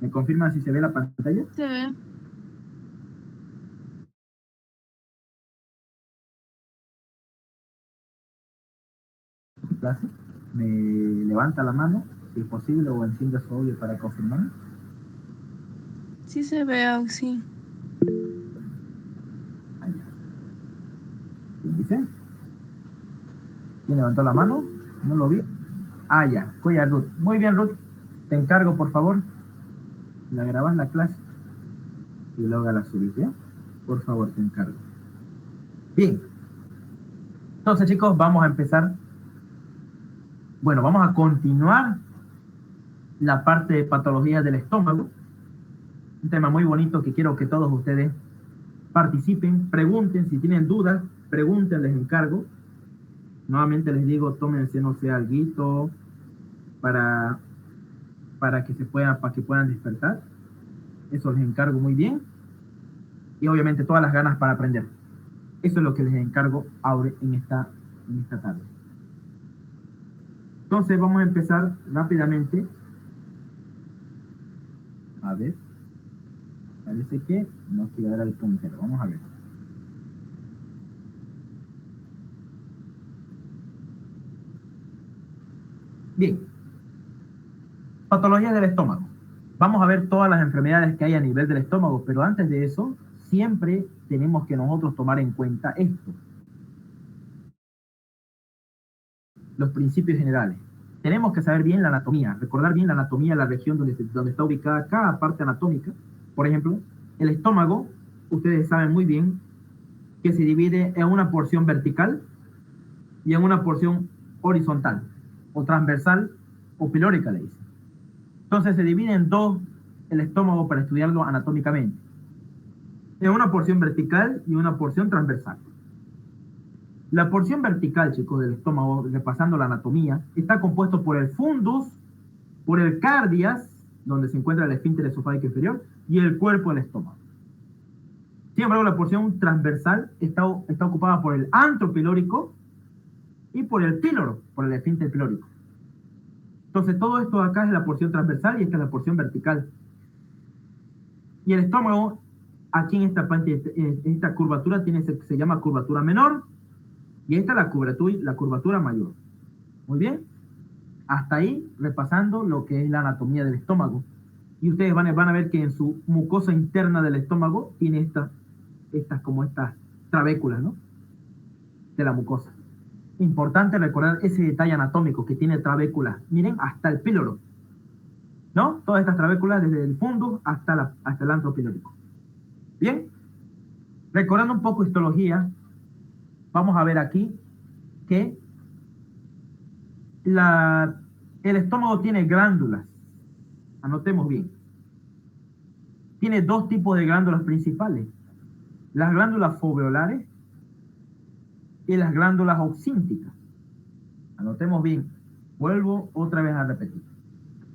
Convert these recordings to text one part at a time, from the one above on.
¿Me confirman si se ve la pantalla? Se ve. Clase. Me levanta la mano, si es posible, o enciende su audio para confirmar. Sí se ve, Auxi. Allá. ¿Quién dice? ¿Quién levantó la mano? No lo vi. Ah, ya. Cuya Ruth. Muy bien, Ruth. Te encargo, por favor. La grabas la clase y luego la subís, ¿ya? Por favor, te encargo. Bien. Entonces, chicos, vamos a empezar. Bueno, vamos a continuar la parte de patología del estómago. Un tema muy bonito que quiero que todos ustedes participen, pregunten, si tienen dudas, pregunten, les encargo. Nuevamente les digo, tómense, no sé, alguito para, para que puedan despertar. Eso les encargo muy bien. Y obviamente todas las ganas para aprender. Eso es lo que les encargo ahora en esta tarde. Entonces vamos a empezar rápidamente. A ver. Parece que no quiero dar el puntero. Vamos a ver. Bien. Patología del estómago. Vamos a ver todas las enfermedades que hay a nivel del estómago, pero antes de eso, siempre tenemos que nosotros tomar en cuenta esto. Los principios generales. Tenemos que saber bien la anatomía, recordar bien la anatomía de la región donde está ubicada cada parte anatómica. Por ejemplo, el estómago, ustedes saben muy bien que se divide en una porción vertical y en una porción horizontal, o transversal, o pilórica, le dicen. Entonces se divide en dos el estómago para estudiarlo anatómicamente. En una porción vertical y una porción transversal. La porción vertical, chicos, del estómago, repasando la anatomía, está compuesto por el fundus, por el cardias, donde se encuentra el esfínter esofágico inferior, y el cuerpo del estómago. Sin embargo, la porción transversal está ocupada por el antro pilórico y por el píloro, por el esfínter pilórico. Entonces, todo esto acá es la porción transversal y esta es la porción vertical. Y el estómago, aquí en esta curvatura se llama curvatura menor, y esta es la curvatura mayor. Muy bien. Hasta ahí repasando lo que es la anatomía del estómago. Y ustedes van a ver que en su mucosa interna del estómago tiene estas trabéculas, ¿no? De la mucosa. Importante recordar ese detalle anatómico que tiene trabéculas. Miren, hasta el píloro, ¿no? Todas estas trabéculas desde el fundus hasta el antro pilórico. Bien. Recordando un poco histología, vamos a ver aquí que el estómago tiene glándulas. Anotemos bien. Tiene dos tipos de glándulas principales. Las glándulas foveolares y las glándulas oxínticas. Anotemos bien. Vuelvo otra vez a repetir.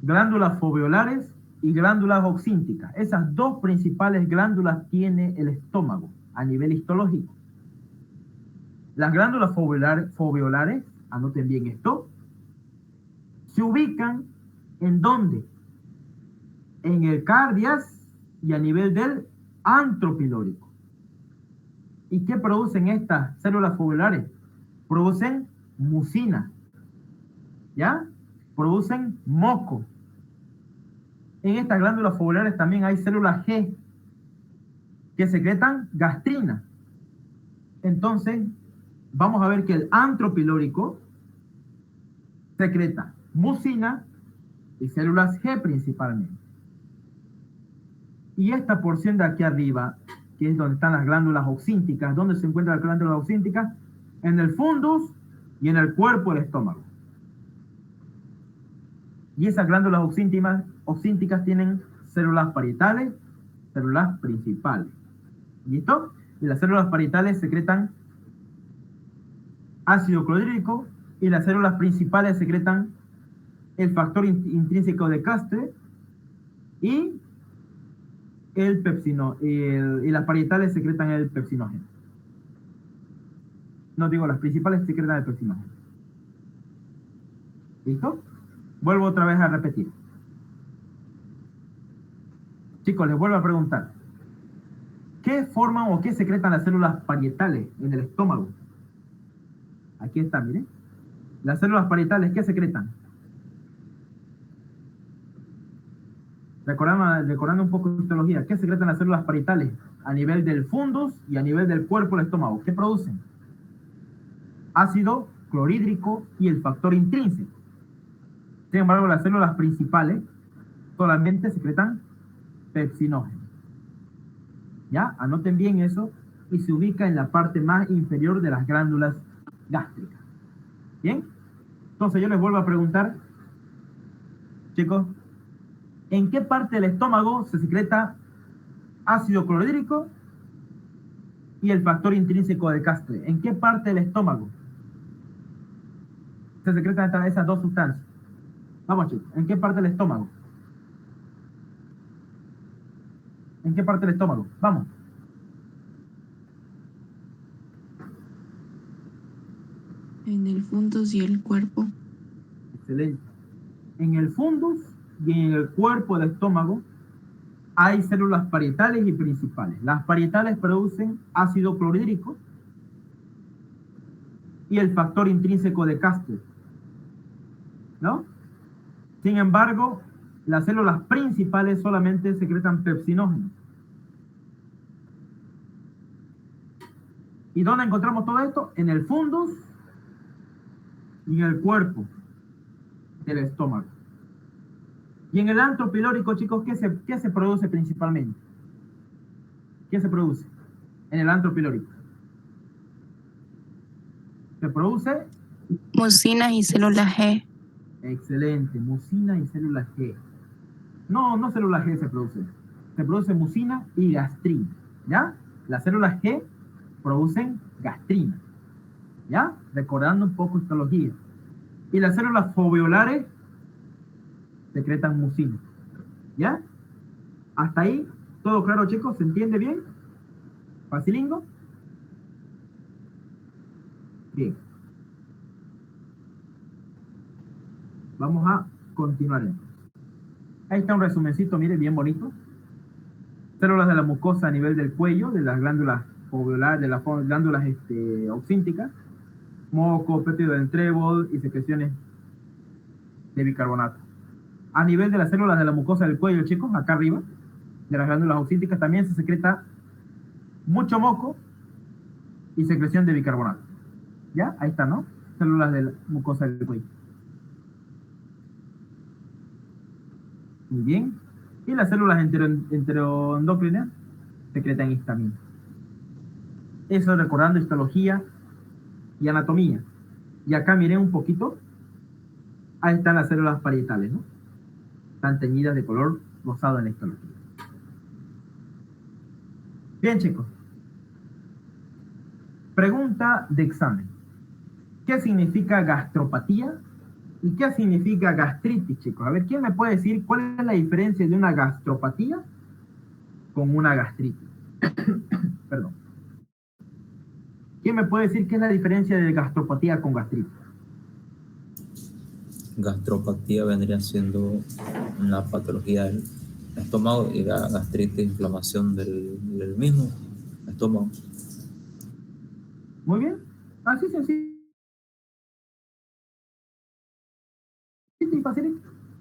Glándulas foveolares y glándulas oxínticas. Esas dos principales glándulas tiene el estómago a nivel histológico. Las glándulas foveolares, anoten bien esto, se ubican ¿en dónde? En el cardias y a nivel del antro pilórico. ¿Y qué producen estas células foveolares? Producen mucina, ¿ya? Producen moco. En estas glándulas foveolares también hay células G que secretan gastrina. Entonces, vamos a ver que el antro pilórico secreta mucina y células G principalmente. Y esta porción de aquí arriba, que es donde están las glándulas oxínticas, ¿dónde se encuentran las glándulas oxínticas? En el fundus y en el cuerpo del estómago. Y esas glándulas oxínticas tienen células parietales, células principales. ¿Listo? Y las células parietales secretan ácido clorhídrico y las células principales secretan el factor intrínseco de Castre y el pepsino, y las parietales secretan el pepsinógeno. No digo, las principales secretan el pepsinógeno. ¿Listo? Vuelvo otra vez a repetir. Chicos, les vuelvo a preguntar. ¿Qué forman o qué secretan las células parietales en el estómago? Aquí está, miren. Las células parietales, ¿qué secretan? Recordando un poco de histología, ¿qué secretan las células parietales a nivel del fundus y a nivel del cuerpo del estómago? ¿Qué producen? Ácido clorhídrico y el factor intrínseco. Sin embargo, las células principales solamente secretan pepsinógeno. ¿Ya? Anoten bien eso y se ubica en la parte más inferior de las glándulas gástricas. ¿Bien? Entonces yo les vuelvo a preguntar, chicos, ¿en qué parte del estómago se secreta ácido clorhídrico y el factor intrínseco de Castle? ¿En qué parte del estómago se secretan esas dos sustancias? Vamos, chicos, ¿en qué parte del estómago? ¿En qué parte del estómago? Vamos. En el fundus y el cuerpo. Excelente. En el fundus y en el cuerpo del estómago hay células parietales y principales. Las parietales producen ácido clorhídrico y el factor intrínseco de Castle, ¿no? Sin embargo, las células principales solamente secretan pepsinógeno. ¿Y dónde encontramos todo esto? En el fundus y en el cuerpo del estómago. Y en el antro pilórico, chicos, ¿qué se produce principalmente? ¿Qué se produce en el antro pilórico? Se produce... Mucinas y células G. Excelente, mucina y células G. No células G se produce. Se produce mucina y gastrina, ¿ya? Las células G producen gastrina, ¿ya? Recordando un poco histología. Y las células foveolares secretan mucina, ¿ya? Hasta ahí, ¿todo claro, chicos? ¿Se entiende bien? ¿Facilingo? Bien. Vamos a continuar entonces. Ahí está un resumencito, mire, bien bonito. Células de la mucosa a nivel del cuello, de las glándulas foveolares, de las glándulas oxínticas, moco, péptido del trébol y secreciones de bicarbonato. A nivel de las células de la mucosa del cuello, chicos, acá arriba, de las glándulas oxínticas, también se secreta mucho moco y secreción de bicarbonato. ¿Ya? Ahí está, ¿no? Células de la mucosa del cuello. Muy bien. Y las células enteroendocrinas secretan histamina. Eso recordando histología y anatomía. Y acá miren un poquito. Ahí están las células parietales, ¿no? Están teñidas de color rosado en la histología. Bien, chicos. Pregunta de examen. ¿Qué significa gastropatía? ¿Y qué significa gastritis, chicos? A ver, ¿quién me puede decir cuál es la diferencia de una gastropatía con una gastritis? Perdón. ¿Quién me puede decir qué es la diferencia de gastropatía con gastritis? Gastropatía vendría siendo una patología del estómago y la gastritis, inflamación del mismo estómago. Muy bien. Así sencillo.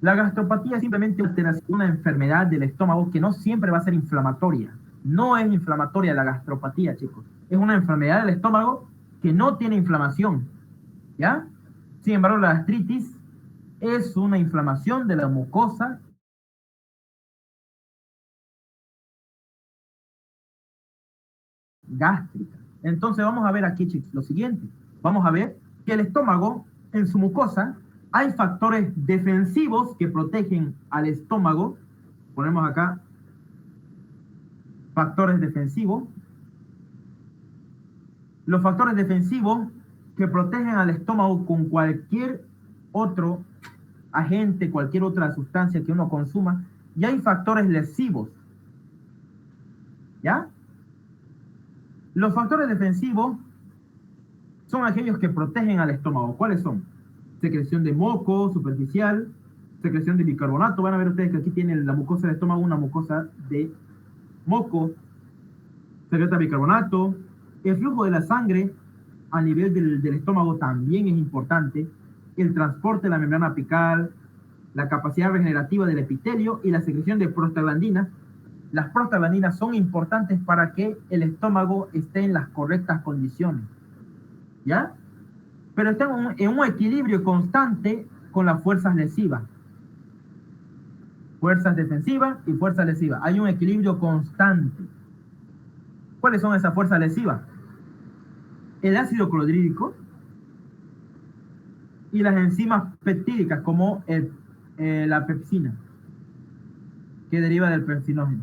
La gastropatía es simplemente una enfermedad del estómago que no siempre va a ser inflamatoria. No es inflamatoria la gastropatía, chicos. Es una enfermedad del estómago que no tiene inflamación, ¿ya? Sin embargo, la gastritis es una inflamación de la mucosa gástrica. Entonces vamos a ver aquí, chicos, lo siguiente. Vamos a ver que el estómago, en su mucosa, hay factores defensivos que protegen al estómago. Ponemos acá factores defensivos. Los factores defensivos que protegen al estómago con cualquier otro agente, cualquier otra sustancia que uno consuma. Y hay factores lesivos, ¿ya? Los factores defensivos son aquellos que protegen al estómago. ¿Cuáles son? Secreción de moco superficial, secreción de bicarbonato. Van a ver ustedes que aquí tienen la mucosa del estómago, una mucosa de moco, secreta bicarbonato. El flujo de la sangre a nivel del estómago también es importante. El transporte de la membrana apical, la capacidad regenerativa del epitelio y la secreción de prostaglandinas. Las prostaglandinas son importantes para que el estómago esté en las correctas condiciones, ¿ya? Pero está en un equilibrio constante con las fuerzas lesivas. Fuerzas defensivas y fuerzas lesivas. Hay un equilibrio constante. ¿Cuáles son esas fuerzas lesivas? El ácido clorhídrico y las enzimas peptídicas como la pepsina, que deriva del pepsinógeno.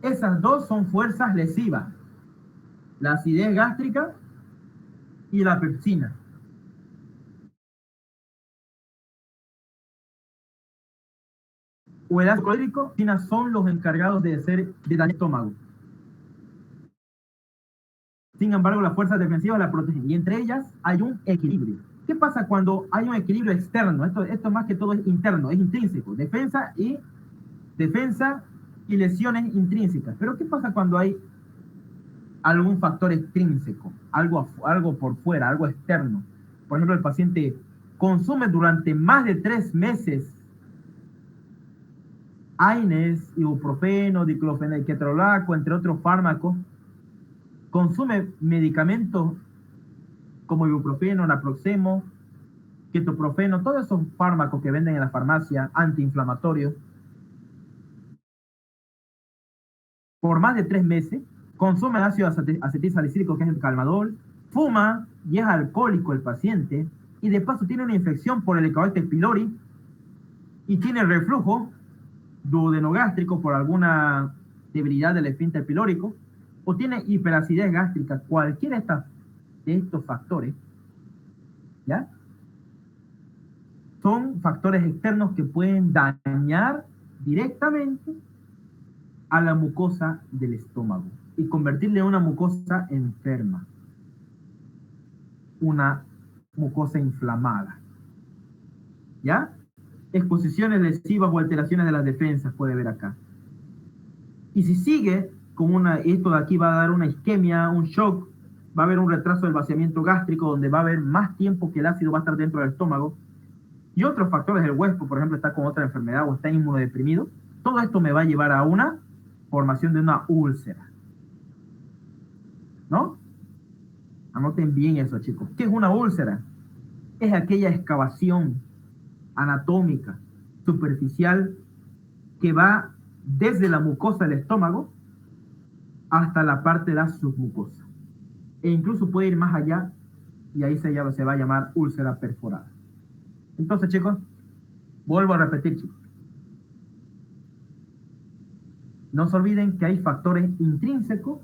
Esas dos son fuerzas lesivas, la acidez gástrica y la pepsina. O el ácido clorhídrico son los encargados de dañar el estómago. Sin embargo, las fuerzas defensivas la protegen y entre ellas hay un equilibrio. ¿Qué pasa cuando hay un equilibrio externo? Esto más que todo es interno, es intrínseco. Defensa y lesiones intrínsecas. Pero ¿qué pasa cuando hay algún factor extrínseco? Algo por fuera, algo externo. Por ejemplo, el paciente consume durante más de 3 meses AINES, ibuprofeno, diclofenac, ketorolaco, entre otros fármacos. Consume medicamentos como ibuprofeno, naproxeno, ketoprofeno, todos esos fármacos que venden en la farmacia, antiinflamatorios, por más de 3 meses, consume ácido acetilsalicílico, que es el calmadol, fuma y es alcohólico el paciente, y de paso tiene una infección por el Helicobacter pylori, y tiene reflujo duodenogástrico por alguna debilidad del esfínter pilórico, o tiene hiperacidez gástrica. Cualquiera de estos factores, ¿ya? Son factores externos que pueden dañar directamente a la mucosa del estómago y convertirle en una mucosa enferma, una mucosa inflamada, ¿ya? Exposiciones lesivas o alteraciones de las defensas, puede ver acá. Y si sigue con esto de aquí va a dar una isquemia, un shock, va a haber un retraso del vaciamiento gástrico, donde va a haber más tiempo que el ácido va a estar dentro del estómago, y otros factores del hueso, por ejemplo, está con otra enfermedad o está inmunodeprimido. Todo esto me va a llevar a una formación de una úlcera, ¿no? Anoten bien eso, chicos. ¿Qué es una úlcera? Es aquella excavación anatómica, superficial, que va desde la mucosa del estómago hasta la parte de la submucosa. E incluso puede ir más allá, y ahí se va a llamar úlcera perforada. Entonces, chicos, vuelvo a repetir, chicos. No se olviden que hay factores intrínsecos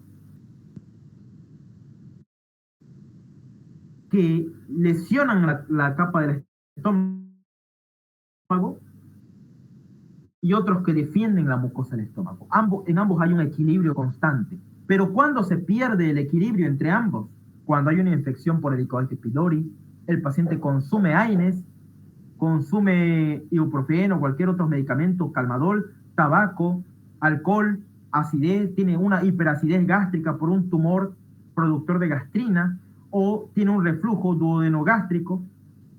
que lesionan la capa del estómago y otros que defienden la mucosa del estómago. En ambos hay un equilibrio constante. Pero cuando se pierde el equilibrio entre ambos, cuando hay una infección por Helicobacter pylori, el paciente consume AINES, consume ibuprofeno, cualquier otro medicamento, calmadol, tabaco, alcohol, acidez, tiene una hiperacidez gástrica por un tumor productor de gastrina, o tiene un reflujo duodenogástrico.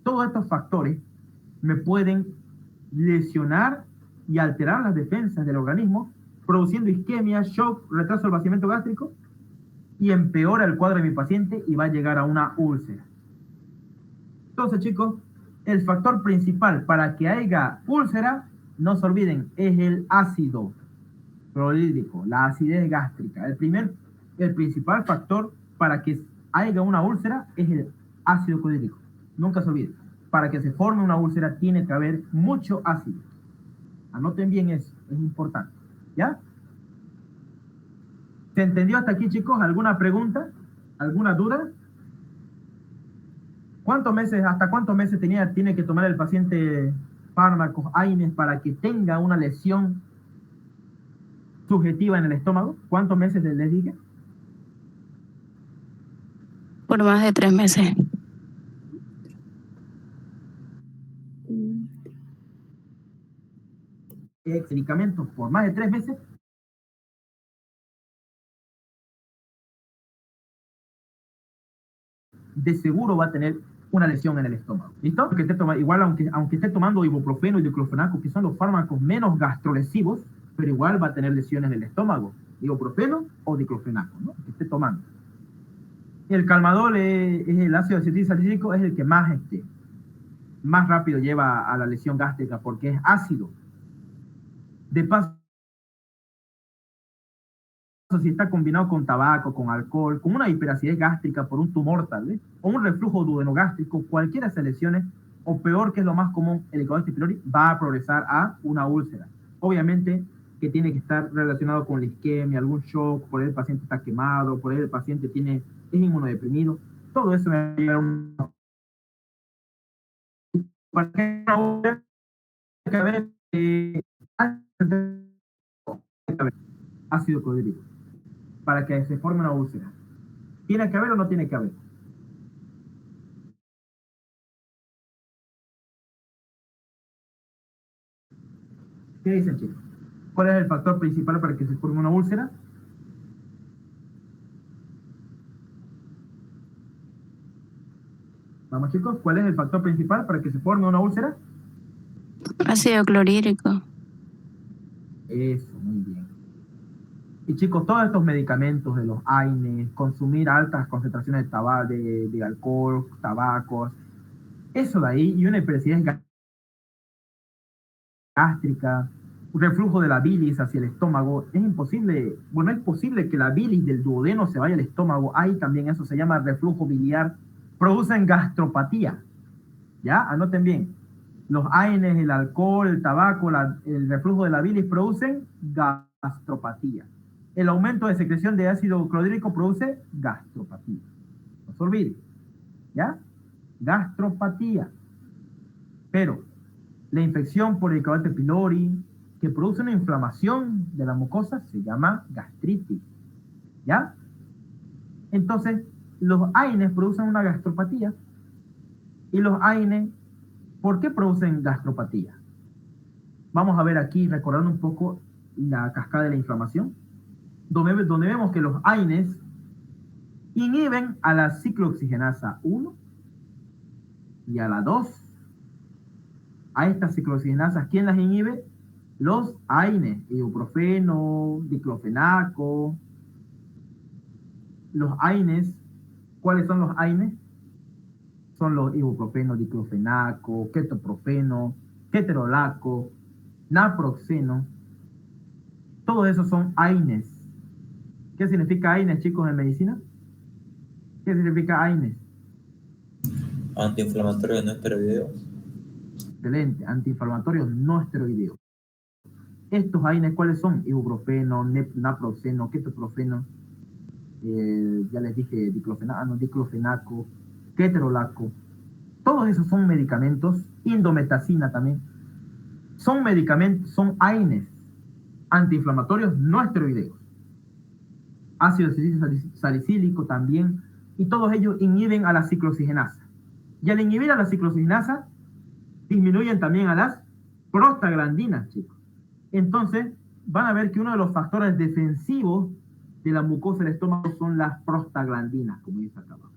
Todos estos factores me pueden lesionar y alterar las defensas del organismo, produciendo isquemia, shock, retraso del vaciamiento gástrico, y empeora el cuadro de mi paciente y va a llegar a una úlcera. Entonces, chicos, el factor principal para que haya úlcera, no se olviden, es el ácido clorhídrico, la acidez gástrica. El principal factor para que haya una úlcera es el ácido clorhídrico. Nunca se olviden. Para que se forme una úlcera tiene que haber mucho ácido. Anoten bien eso, es importante. ¿Ya? ¿Se entendió hasta aquí, chicos? ¿Alguna pregunta? ¿Alguna duda? ¿Hasta cuántos meses tiene que tomar el paciente fármacos, AINES, para que tenga una lesión subjetiva en el estómago? ¿Cuántos meses les dije? Por más de 3 meses. medicamentos por más de 3 meses, de seguro va a tener una lesión en el estómago. ¿Listo? Que esté igual, aunque esté tomando ibuprofeno y diclofenaco, que son los fármacos menos gastrolesivos, pero igual va a tener lesiones del estómago. Ibuprofeno o diclofenaco, ¿no? Que esté tomando. El calmadol es el ácido acetilsalicílico, es el que más rápido lleva a la lesión gástrica porque es ácido. De paso, si está combinado con tabaco, con alcohol, con una hiperacidez gástrica por un tumor tal vez, o un reflujo duodenogástrico, cualquiera de esas lesiones, o peor, que es lo más común, el Helicobacter pylori, va a progresar a una úlcera. Obviamente que tiene que estar relacionado con la isquemia, algún shock, por ahí el paciente está quemado, por ahí el paciente es inmunodeprimido, todo eso me va a llevar a un... Para que una úlcera, hay que haber ácido clorhídrico para que se forme una úlcera. ¿Tiene que haber o no tiene que haber? ¿Qué dicen, chicos? ¿Cuál es el factor principal para que se forme una úlcera? Vamos, chicos, ¿cuál es el factor principal para que se forme una úlcera? Ácido clorhídrico. Eso, muy bien. Y chicos, todos estos medicamentos de los AINES, consumir altas concentraciones de alcohol, tabacos, eso de ahí, y una hiperacidez gástrica, un reflujo de la bilis hacia el estómago, es imposible, bueno, es posible que la bilis del duodeno se vaya al estómago, hay también eso, se llama reflujo biliar, producen gastropatía, ¿ya? Anoten bien, los AINES, el alcohol, el tabaco, el reflujo de la bilis producen gastropatía. El aumento de secreción de ácido clorhídrico produce gastropatía. No se olvide, ¿ya? Gastropatía. Pero la infección por el Helicobacter pylori, que produce una inflamación de la mucosa, se llama gastritis, ¿ya? Entonces, los AINES producen una gastropatía, y los AINES, ¿por qué producen gastropatía? Vamos a ver aquí, recordando un poco la cascada de la inflamación, donde vemos que los AINES inhiben a la ciclooxigenasa 1 y a la 2. A estas ciclooxigenasas, ¿quién las inhibe? Los AINES, ibuprofeno, diclofenaco. Los AINES, ¿cuáles son los AINES? Son los ibuprofeno, diclofenaco, ketoprofeno, ketorolaco, naproxeno. Todos esos son AINES. ¿Qué significa AINES, chicos, en medicina? ¿Qué significa AINES? Antiinflamatorio no esteroideo. Excelente, antiinflamatorios no esteroideos. Estos AINES, ¿cuáles son? Ibuprofeno, naproxeno, ketoprofeno, ya les dije diclofenaco, ketorolaco. Todos esos son medicamentos, indometacina también. Son medicamentos, son AINES, antiinflamatorios no esteroideos. Ácido salicílico también, y todos ellos inhiben a la ciclooxigenasa. Y al inhibir a la ciclooxigenasa, disminuyen también a las prostaglandinas, chicos. Entonces, van a ver que uno de los factores defensivos de la mucosa del estómago son las prostaglandinas, como dice acá abajo.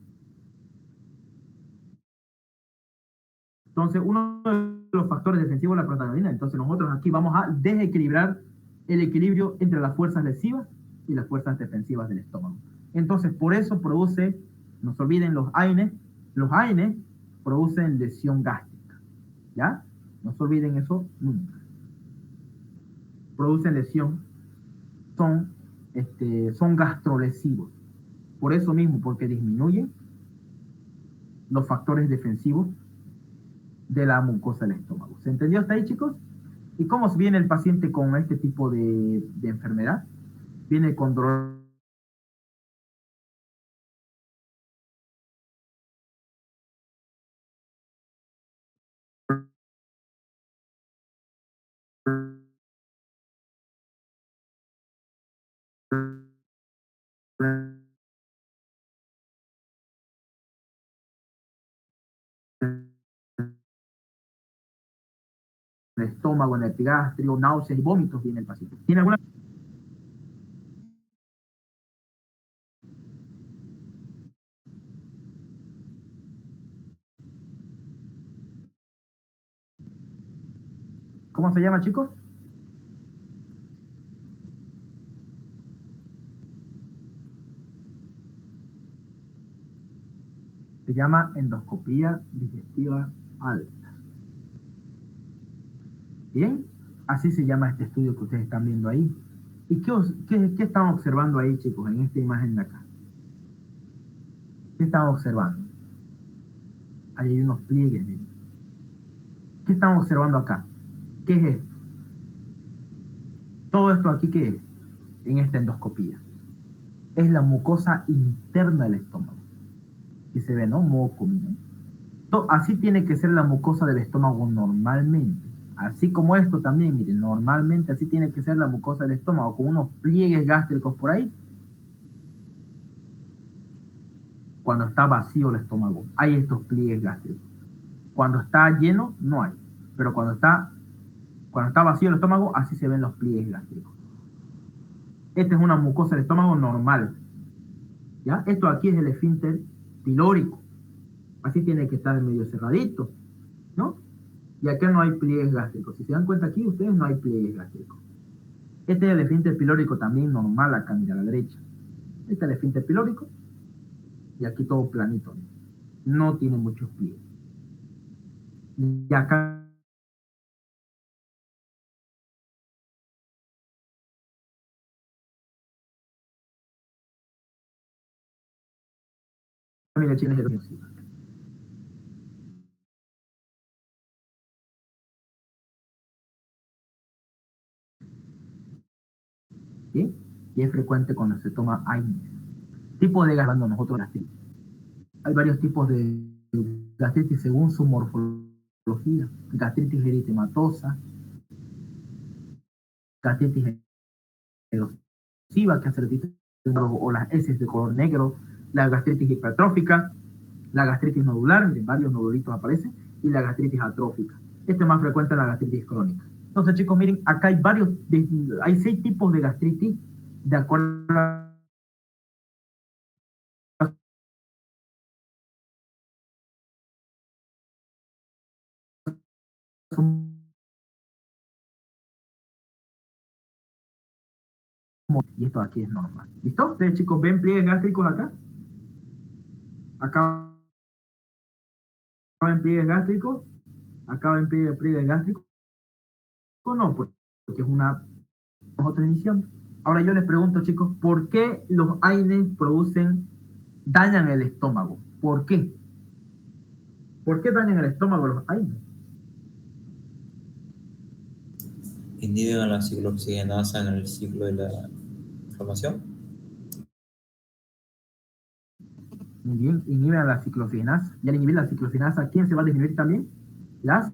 Entonces, uno de los factores defensivos es la prostaglandina. Entonces, nosotros aquí vamos a desequilibrar el equilibrio entre las fuerzas lesivas y las fuerzas defensivas del estómago. Entonces, por eso produce, no se olviden, los AINES producen lesión gástrica, ¿ya? No se olviden eso nunca. Producen lesión, son gastrolesivos. Por eso mismo, porque disminuyen los factores defensivos de la mucosa del estómago. ¿Se entendió hasta ahí, chicos? ¿Y cómo viene el paciente con este tipo de enfermedad? Viene con dolor el estómago, en el epigastrio, náuseas y vómitos viene el paciente. ¿Tiene alguna? ¿Cómo se llama, chicos? Se llama endoscopía digestiva alta. Bien, así se llama este estudio que ustedes están viendo ahí. ¿Y qué están observando ahí, chicos, en esta imagen de acá? ¿Qué están observando? Ahí hay unos pliegues. ¿Sí? ¿Qué están observando acá? ¿Qué es esto? Todo esto aquí, ¿qué es? En esta endoscopía. Es la mucosa interna del estómago. Y se ve, ¿no? Moco, miren. Así tiene que ser la mucosa del estómago normalmente. Así como esto también, miren, normalmente así tiene que ser la mucosa del estómago, con unos pliegues gástricos por ahí. Cuando está vacío el estómago, hay estos pliegues gástricos. Cuando está lleno, no hay. Pero cuando está vacío el estómago, así se ven los pliegues gástricos. Esta es una mucosa del estómago normal. ¿Ya? Esto aquí es el esfínter pilórico. Así tiene que estar medio cerradito, ¿no? Y acá no hay pliegues gástricos. Si se dan cuenta aquí, ustedes no hay pliegues gástricos. Este es el esfínter pilórico también normal acá, mira, a la derecha. Este es el esfínter pilórico y aquí todo planito. No tiene muchos pliegues. Y acá, mira, chicos, ¿sí? Y es frecuente cuando se toma AINES. Tipo de gastritis, nosotros gastritis. Hay varios tipos de gastritis según su morfología. Gastritis eritematosa, gastritis erosiva, que hace el o las heces de color negro, la gastritis hipertrófica, la gastritis nodular, de varios nodulitos aparecen, y la gastritis atrófica. Esto es más frecuente en la gastritis crónica. Entonces, chicos, miren, acá hay hay 6 tipos de gastritis de acuerdo a su... Y esto aquí es normal. ¿Listo? Ustedes, chicos, ven pliegues gástricos acá. Acá ven pliegues gástricos. Acá ven pliegues gástricos. No, porque es una... Nosotros iniciamos. Ahora yo les pregunto, chicos, ¿por qué los AINES dañan el estómago? ¿Por qué? ¿Por qué dañan el estómago los AINES? Inhiben a la ciclooxigenasa en el ciclo de la inflamación. Muy bien, inhiben a la ciclooxigenasa. Y al inhibir la ciclooxigenasa, ¿quién se va a disminuir también? Las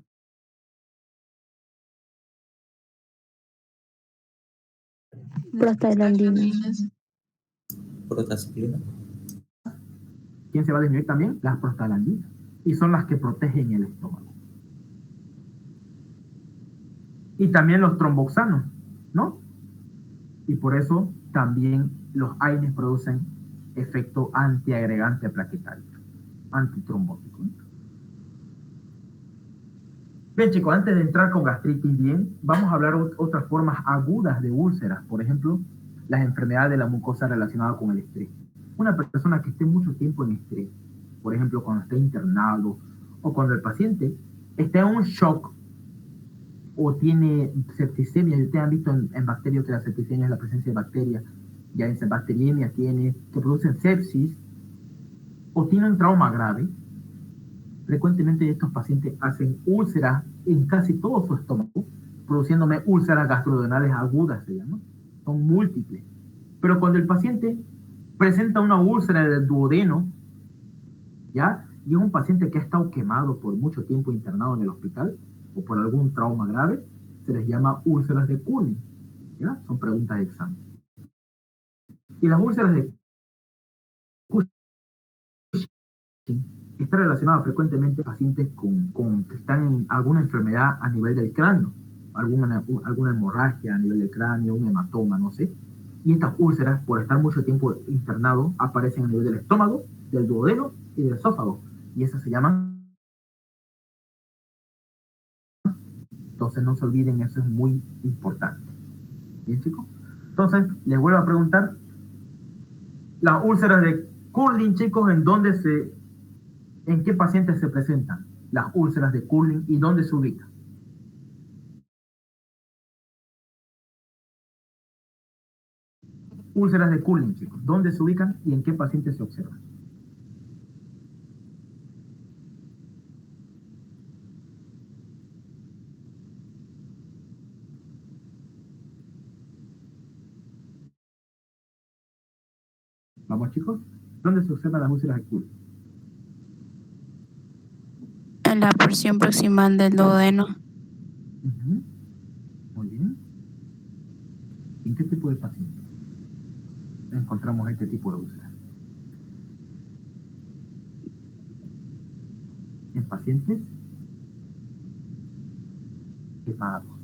Prostaglandinas. Prostaciclina. ¿Quién se va a disminuir también? Las prostaglandinas. Y son las que protegen el estómago. Y también los tromboxanos, ¿no? Y por eso también los AINES producen efecto antiagregante plaquetario, antitrombótico. Bien, chicos, antes de entrar con gastritis, bien, vamos a hablar otras formas agudas de úlceras, por ejemplo, las enfermedades de la mucosa relacionadas con el estrés. Una persona que esté mucho tiempo en estrés, por ejemplo, cuando esté internado o cuando el paciente está en un shock o tiene septicemia, ustedes han visto en bacterias que la septicemia es la presencia de bacterias, ya en bacteriemia tiene, que producen sepsis, o tiene un trauma grave. Frecuentemente estos pacientes hacen úlceras en casi todo su estómago, produciéndome úlceras gastroduodenales agudas, se llama. Son múltiples. Pero cuando el paciente presenta una úlcera del duodeno, ¿ya? Y es un paciente que ha estado quemado por mucho tiempo internado en el hospital o por algún trauma grave, se les llama úlceras de Cushing, ¿ya? Son preguntas de examen. Y las úlceras de Cushing está relacionado frecuentemente a pacientes que están en alguna enfermedad a nivel del cráneo, alguna hemorragia a nivel del cráneo, un hematoma, no sé. Y estas úlceras, por estar mucho tiempo internado, aparecen a nivel del estómago, del duodeno y del esófago. Y esas se llaman. Entonces no se olviden, eso es muy importante. ¿Bien, chicos? Entonces, les vuelvo a preguntar, las úlceras de Curling, chicos, ¿en qué pacientes se presentan las úlceras de Curling y dónde se ubican? Úlceras de Curling, chicos, ¿dónde se ubican y en qué pacientes se observan? Vamos, chicos, ¿dónde se observan las úlceras de Curling? En la porción proximal del duodeno. Ujú. Muy bien. ¿En qué tipo de pacientes encontramos este tipo de úlceras? En pacientes quemados,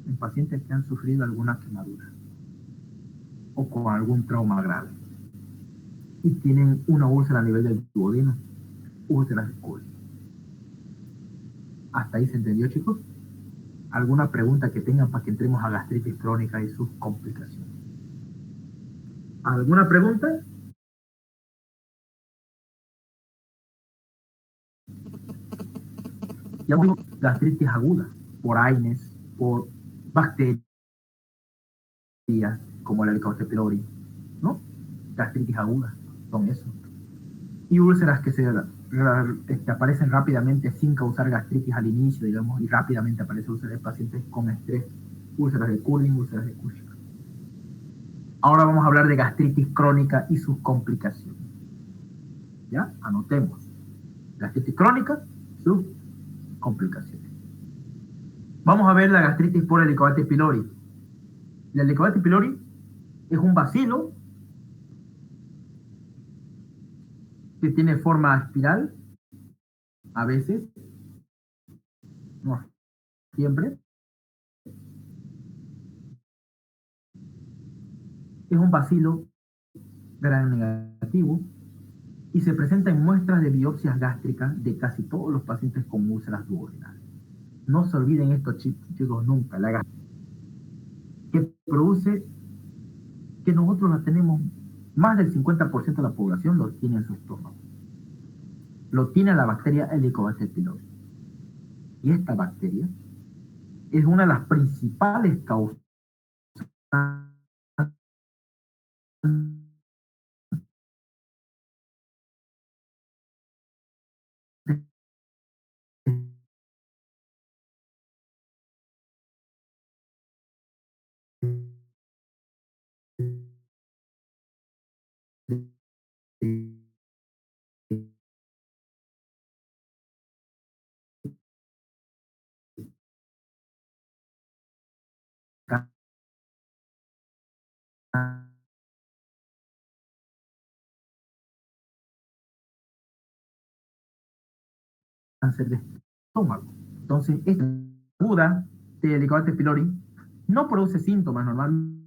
en pacientes que han sufrido alguna quemadura o con algún trauma grave y tienen una úlcera a nivel del duodeno, úlceras de Curling. ¿Hasta ahí se entendió, chicos? ¿Alguna pregunta que tengan para que entremos a gastritis crónica y sus complicaciones? ¿Alguna pregunta? Ya digo, gastritis aguda, por AINES, por bacterias, como el Helicobacter pylori, ¿no? Gastritis aguda, son eso. Y úlceras que aparecen rápidamente sin causar gastritis al inicio, digamos, y rápidamente aparece úlceras de pacientes con estrés, úlceras de Curling, úlceras de Cushing. Ahora vamos a hablar de gastritis crónica y sus complicaciones. ¿Ya? Anotemos. Gastritis crónica, sus complicaciones. Vamos a ver la gastritis por Helicobacter pylori. El Helicobacter pylori es un bacilo que tiene forma espiral, a veces, no siempre. Es un bacilo gran negativo y se presenta en muestras de biopsias gástricas de casi todos los pacientes con úlceras duodenales. No se olviden esto, chicos, nunca. La gastritis que produce que nosotros la tenemos, más del 50% de la población lo tiene en su estómago. Lo tiene la bacteria Helicobacter pylori. Y esta bacteria es una de las principales causas de cáncer de estómago. Entonces, esta aguda de Helicobacter pylori no produce síntomas normalmente.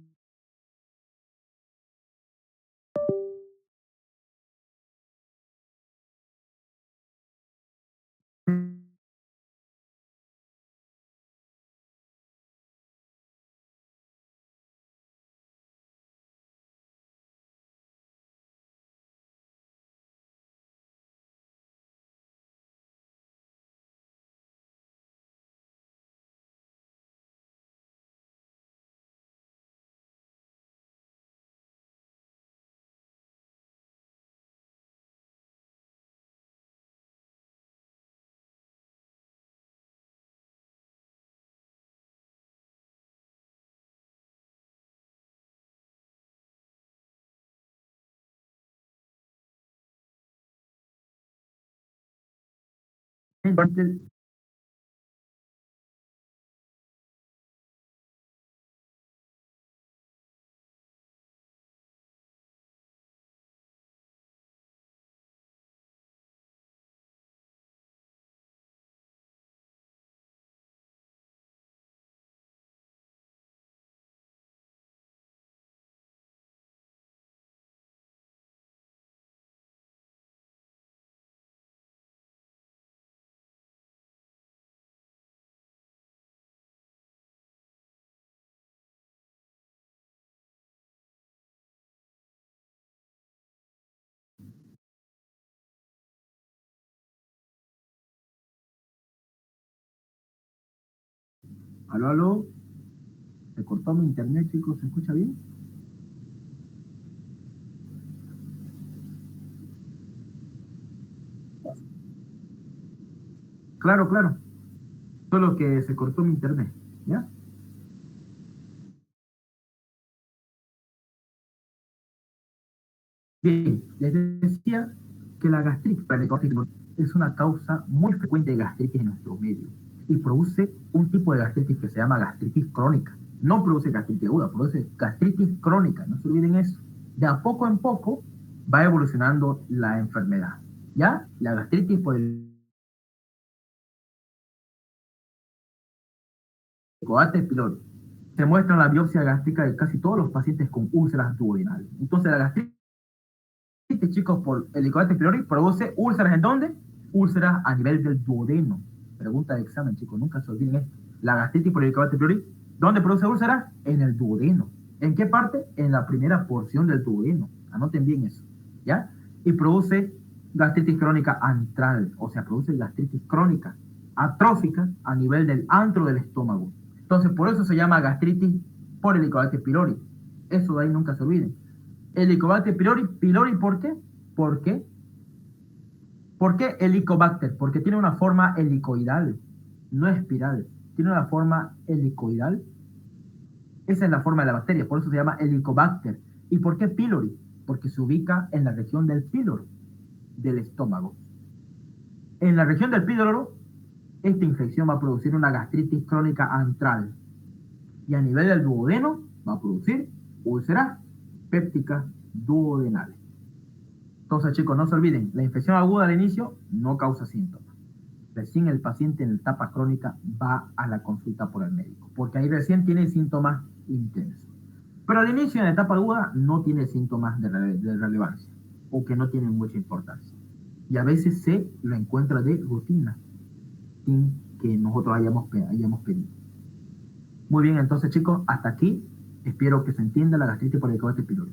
Aló, aló. Se cortó mi internet, chicos. ¿Se escucha bien? Claro, claro. Solo que se cortó mi internet. ¿Ya? Bien, les decía que la gastritis es una causa muy frecuente de gastritis en nuestro medio y produce un tipo de gastritis que se llama gastritis crónica. No produce gastritis aguda, produce gastritis crónica, no se olviden eso. De a poco en poco va evolucionando la enfermedad. ¿Ya? La gastritis por el Helicobacter pylori. Se muestra en la biopsia gástrica de casi todos los pacientes con úlceras duodenales. Entonces la gastritis, chicos, por Helicobacter pylori produce úlceras ¿en dónde? Úlceras a nivel del duodeno. Pregunta de examen, chicos, nunca se olviden esto. La gastritis por Helicobacter pylori, ¿dónde produce úlceras? En el duodeno. ¿En qué parte? En la primera porción del duodeno. Anoten bien eso, ¿ya? Y produce gastritis crónica antral, o sea, produce gastritis crónica atrófica a nivel del antro del estómago. Entonces, por eso se llama gastritis por Helicobacter pylori. Eso de ahí nunca se olviden. Helicobacter pylori, pylori, ¿por qué? ¿Por qué? ¿Por qué Helicobacter? Porque tiene una forma helicoidal, no espiral. Tiene una forma helicoidal. Esa es la forma de la bacteria, por eso se llama Helicobacter. ¿Y por qué pylori? Porque se ubica en la región del píloro, del estómago. En la región del píloro, esta infección va a producir una gastritis crónica antral. Y a nivel del duodeno va a producir úlceras pépticas duodenales. Entonces, chicos, no se olviden, la infección aguda al inicio no causa síntomas. Recién el paciente en la etapa crónica va a la consulta por el médico, porque ahí recién tiene síntomas intensos. Pero al inicio, en la etapa aguda, no tiene síntomas de relevancia o que no tienen mucha importancia. Y a veces se lo encuentra de rutina, sin que nosotros hayamos pedido. Muy bien, entonces, chicos, hasta aquí espero que se entienda la gastritis por Helicobacter pylori.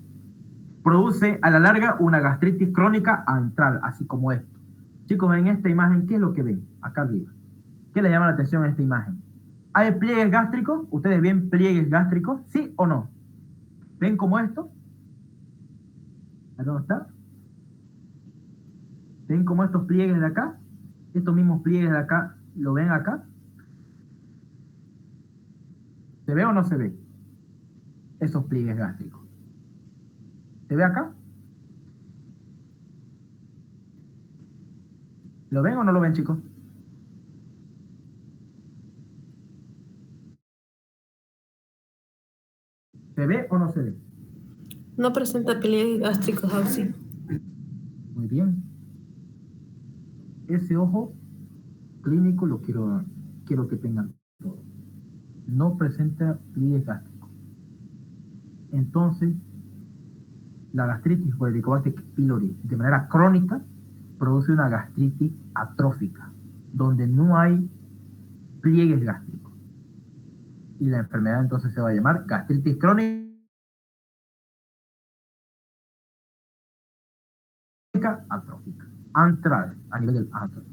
Produce a la larga una gastritis crónica antral, así como esto. Chicos, en esta imagen, ¿qué es lo que ven? Acá arriba. ¿Qué les llama la atención en esta imagen? ¿Hay pliegues gástricos? ¿Ustedes ven pliegues gástricos? ¿Sí o no? ¿Ven como esto? ¿Dónde está? ¿Ven como estos pliegues de acá? Estos mismos pliegues de acá, ¿lo ven acá? ¿Se ve o no se ve? Esos pliegues gástricos. ¿Se ve acá? ¿Lo ven o no lo ven, chicos? ¿Se ve o no se ve? No presenta pliegues gástricos, Auxi. Muy bien. Ese ojo clínico lo quiero que tengan todo. No presenta pliegues gástricos. Entonces, la gastritis por Helicobacter pylori de manera crónica produce una gastritis atrófica, donde no hay pliegues gástricos. Y la enfermedad entonces se va a llamar gastritis crónica atrófica, antral, a nivel del antro.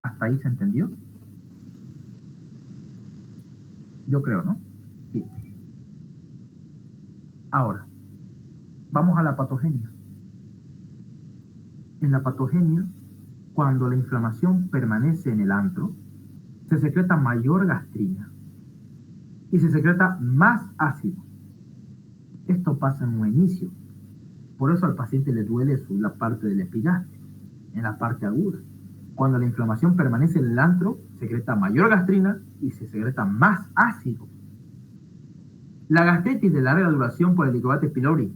¿Hasta ahí se entendió? Yo creo, ¿no? Sí. Ahora, vamos a la patogenia. En la patogenia, cuando la inflamación permanece en el antro, se secreta mayor gastrina y se secreta más ácido. Esto pasa en un inicio. Por eso al paciente le duele la parte del epigastrio, en la parte aguda. Cuando la inflamación permanece en el antro, secreta mayor gastrina y se secreta más ácido. La gastritis de larga duración por Helicobacter pylori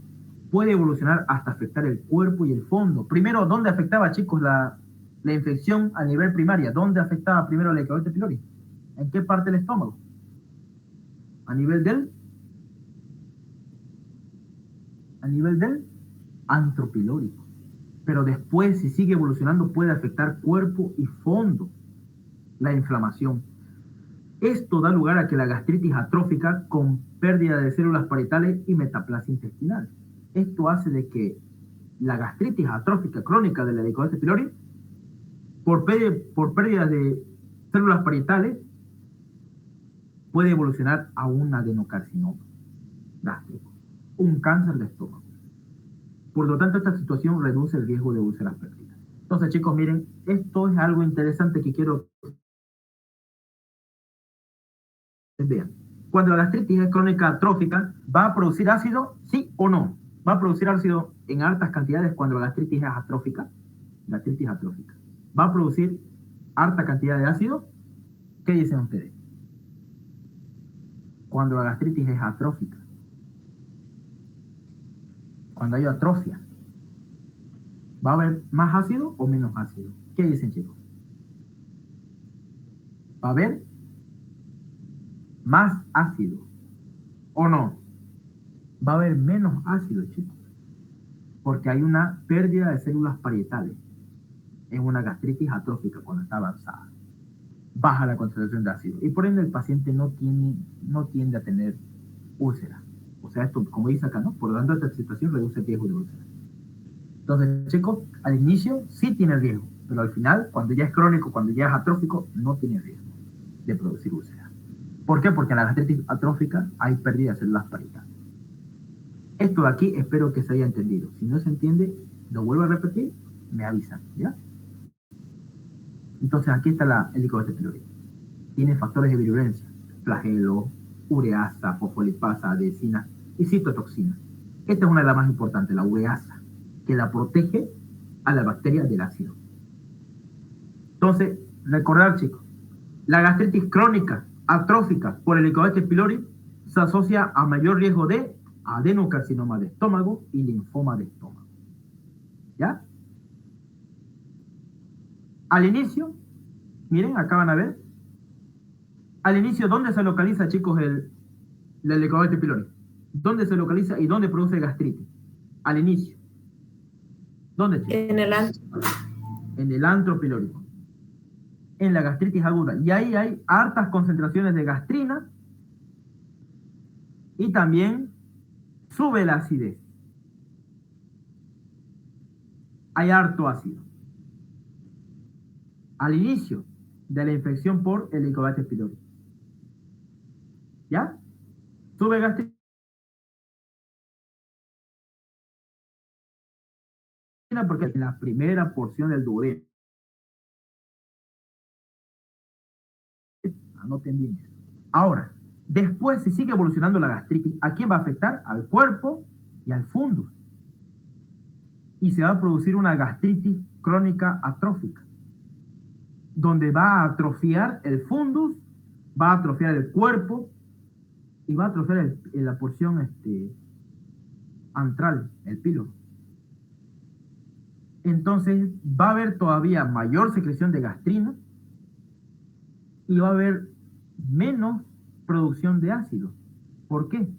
puede evolucionar hasta afectar el cuerpo y el fondo. Primero, ¿dónde afectaba, chicos, la infección a nivel primaria? ¿Dónde afectaba primero la Helicobacter pylori? ¿En qué parte del estómago? A nivel del antro pilórico. Pero después, si sigue evolucionando, puede afectar cuerpo y fondo, la inflamación. Esto da lugar a que la gastritis atrófica con pérdida de células parietales y metaplasia intestinal. Esto hace de que la gastritis atrófica crónica de la Helicobacter pylori, por pérdida de células parietales, puede evolucionar a un adenocarcinoma gástrico, un cáncer de estómago. Por lo tanto, esta situación reduce el riesgo de úlceras pépticas. Entonces, chicos, miren, esto es algo interesante que quiero que vean. Cuando la gastritis es crónica atrófica, ¿va a producir ácido? ¿Sí o no? ¿Va a producir ácido en altas cantidades cuando la gastritis es atrófica? Gastritis atrófica. ¿Va a producir alta cantidad de ácido? ¿Qué dicen ustedes? Cuando la gastritis es atrófica. Cuando hay atrofia, ¿va a haber más ácido o menos ácido? ¿Qué dicen, chicos? ¿Va a haber más ácido o no? Va a haber menos ácido, chicos, porque hay una pérdida de células parietales en una gastritis atrófica cuando está avanzada. Baja la concentración de ácido y por ende el paciente no tiende a tener úlceras. O sea, esto, como dice acá, ¿no? Por lo tanto, esta situación reduce el riesgo de úlceras. Entonces, chicos, al inicio sí tiene riesgo, pero al final, cuando ya es crónico, cuando ya es atrófico, no tiene riesgo de producir úlceras. ¿Por qué? Porque en la gastritis atrófica hay pérdida de células parietales. Esto de aquí espero que se haya entendido. Si no se entiende, lo vuelvo a repetir, me avisan, ¿ya? Entonces aquí está el Helicobacter pylori. Tiene factores de virulencia, flagelo, ureasa, fosfolipasa, adesina y citotoxina. Esta es una de las más importantes, la ureasa, que la protege a la bacteria del ácido. Entonces, recordar, chicos, la gastritis crónica atrófica por el Helicobacter pylori se asocia a mayor riesgo de adenocarcinoma de estómago y linfoma de estómago. ¿Ya? Al inicio, miren, acá van a ver, al inicio, ¿dónde se localiza, chicos, el Helicobacter pylori? ¿Dónde se localiza y dónde produce gastritis? Al inicio. ¿Dónde, chicos? En el antro. En el antro pilórico. En la gastritis aguda. Y ahí hay altas concentraciones de gastrina y también sube la acidez. Hay harto ácido. Al inicio de la infección por Helicobacter pylori. ¿Ya? Sube gastrina porque es la primera porción del duodeno. Anoten bien eso. Ahora, después, si sigue evolucionando la gastritis, ¿a quién va a afectar? Al cuerpo y al fundus. Y se va a producir una gastritis crónica atrófica, donde va a atrofiar el fundus, va a atrofiar el cuerpo y va a atrofiar la porción antral, el píloro. Entonces va a haber todavía mayor secreción de gastrina y va a haber menos producción de ácido. ¿Por qué?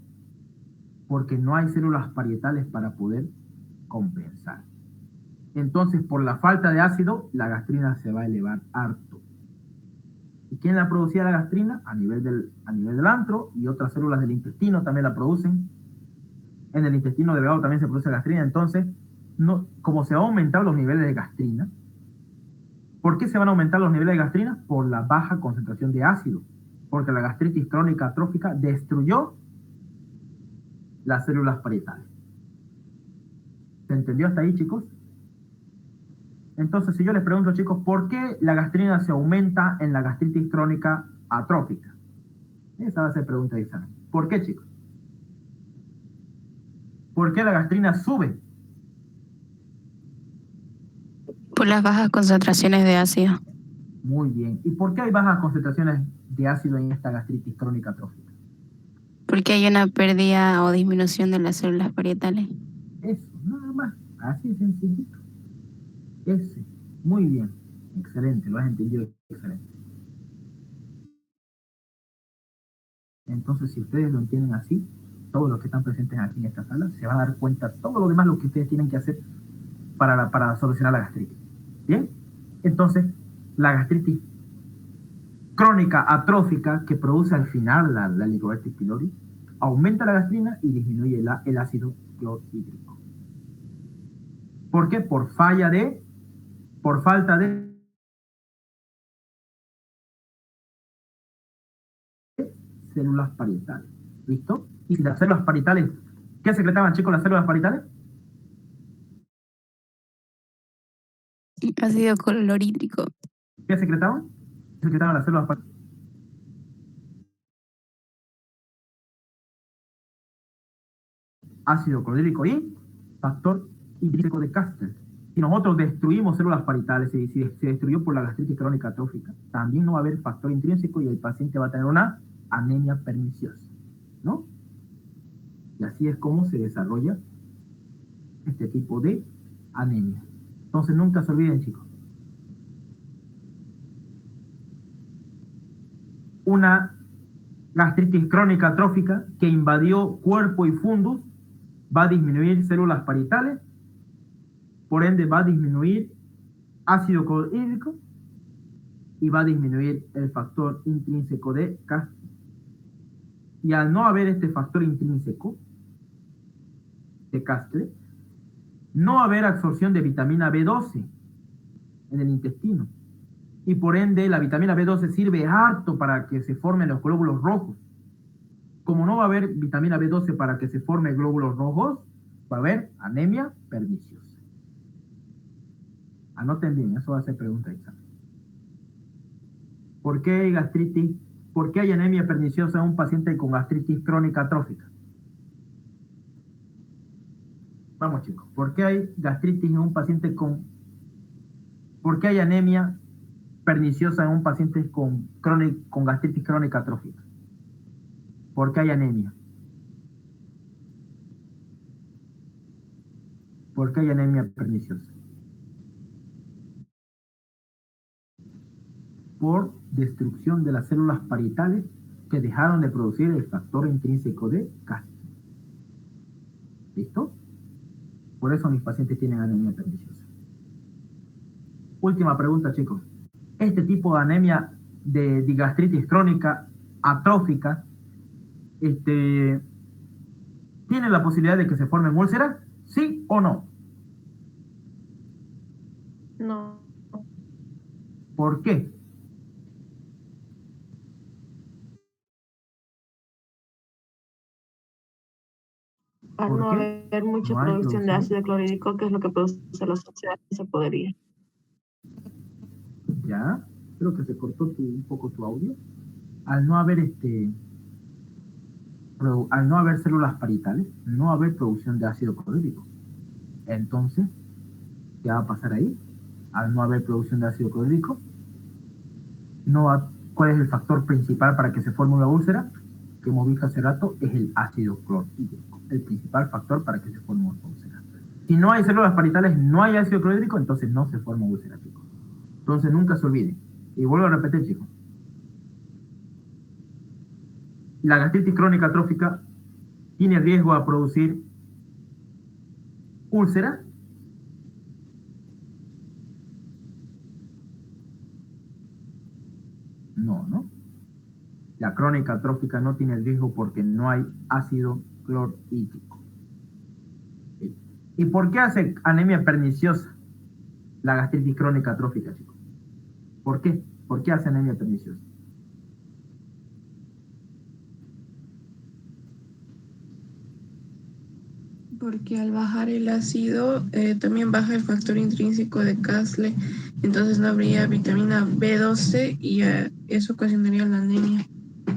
Porque no hay células parietales para poder compensar. Entonces, por la falta de ácido, la gastrina se va a elevar harto. ¿Y quién la producía la gastrina? A nivel del antro, y otras células del intestino también la producen. En el intestino delgado también se produce gastrina. Entonces, como se van a aumentar los niveles de gastrina, ¿por qué se van a aumentar los niveles de gastrina? Por la baja concentración de ácido. Porque la gastritis crónica atrófica destruyó las células parietales. ¿Se entendió hasta ahí, chicos? Entonces, si yo les pregunto, chicos, ¿por qué la gastrina se aumenta en la gastritis crónica atrófica? Esa va a ser pregunta de examen. ¿Por qué, chicos? ¿Por qué la gastrina sube? Por las bajas concentraciones de ácido. Muy bien. ¿Y por qué hay bajas concentraciones de ácido en esta gastritis crónica atrófica? Porque hay una pérdida o disminución de las células parietales. Eso, nada más. Así de sencillito. Ese. Muy bien. Excelente. Lo has entendido. Excelente. Entonces, si ustedes lo entienden así, todos los que están presentes aquí en esta sala se van a dar cuenta todo lo demás lo que ustedes tienen que hacer para solucionar la gastritis. ¿Bien? Entonces, la gastritis crónica atrófica que produce al final la Helicobacter pylori aumenta la gastrina y disminuye el ácido clorhídrico. ¿Por qué? Por falta de células parietales. ¿Listo? Y si las células parietales, ¿qué secretaban, chicos, las células parietales? Ácido clorhídrico. ¿Qué secretaban? ¿Qué secretaban las células parietales? Ácido clorhídrico y factor intrínseco de Kastler. Si nosotros destruimos células parietales, si se destruyó por la gastritis crónica atrófica, también no va a haber factor intrínseco y el paciente va a tener una anemia perniciosa, ¿no? Y así es como se desarrolla este tipo de anemia. Entonces nunca se olviden, chicos. Una gastritis crónica atrófica que invadió cuerpo y fundus va a disminuir células parietales, por ende va a disminuir ácido clorhídrico y va a disminuir el factor intrínseco de Kastler. Y al no haber este factor intrínseco de Kastler, no va a haber absorción de vitamina B12 en el intestino. Y por ende la vitamina B12 sirve harto para que se formen los glóbulos rojos. Como no va a haber vitamina B12 para que se formen glóbulos rojos, va a haber anemia perniciosa. Anoten bien, eso va a ser pregunta de examen. ¿Por qué hay gastritis? ¿Por qué hay anemia perniciosa en un paciente con gastritis crónica atrófica? Vamos, chicos. ¿Por qué hay gastritis en un paciente con... ¿Por qué hay anemia perniciosa en un paciente con gastritis crónica atrófica? ¿Por qué hay anemia? ¿Por qué hay anemia perniciosa? Por destrucción de las células parietales que dejaron de producir el factor intrínseco de Kastler. ¿Listo? Por eso mis pacientes tienen anemia perniciosa. Última pregunta, chicos. Este tipo de anemia de gastritis crónica atrófica, ¿tiene la posibilidad de que se formen úlceras? ¿Sí o no? No. ¿Por qué? Al ¿Por no qué? haber mucha No hay producción de producción. ácido clorhídrico, que es lo que produce la sociedad, se podría. Ya, creo que se cortó un poco tu audio. Al no haber al no haber células parietales, no haber producción de ácido clorhídrico. Entonces, ¿qué va a pasar ahí? Al no haber producción de ácido clorhídrico, ¿cuál es el factor principal para que se forme una úlcera? Que hemos visto hace rato, es el ácido clorhídrico, el principal factor para que se forme una úlcera. Si no hay células parietales, no hay ácido clorhídrico, entonces no se forma úlcera, chicos. Entonces nunca se olviden. Y vuelvo a repetir, chicos. La gastritis crónica atrófica tiene riesgo a producir úlcera. No, ¿no? La crónica atrófica no tiene riesgo porque no hay ácido clorhídrico. ¿Sí? ¿Y por qué hace anemia perniciosa la gastritis crónica atrófica, chicos? ¿Por qué? ¿Por qué hace anemia perniciosa? Porque al bajar el ácido también baja el factor intrínseco de Kastler, entonces no habría vitamina B12 y eso ocasionaría la anemia.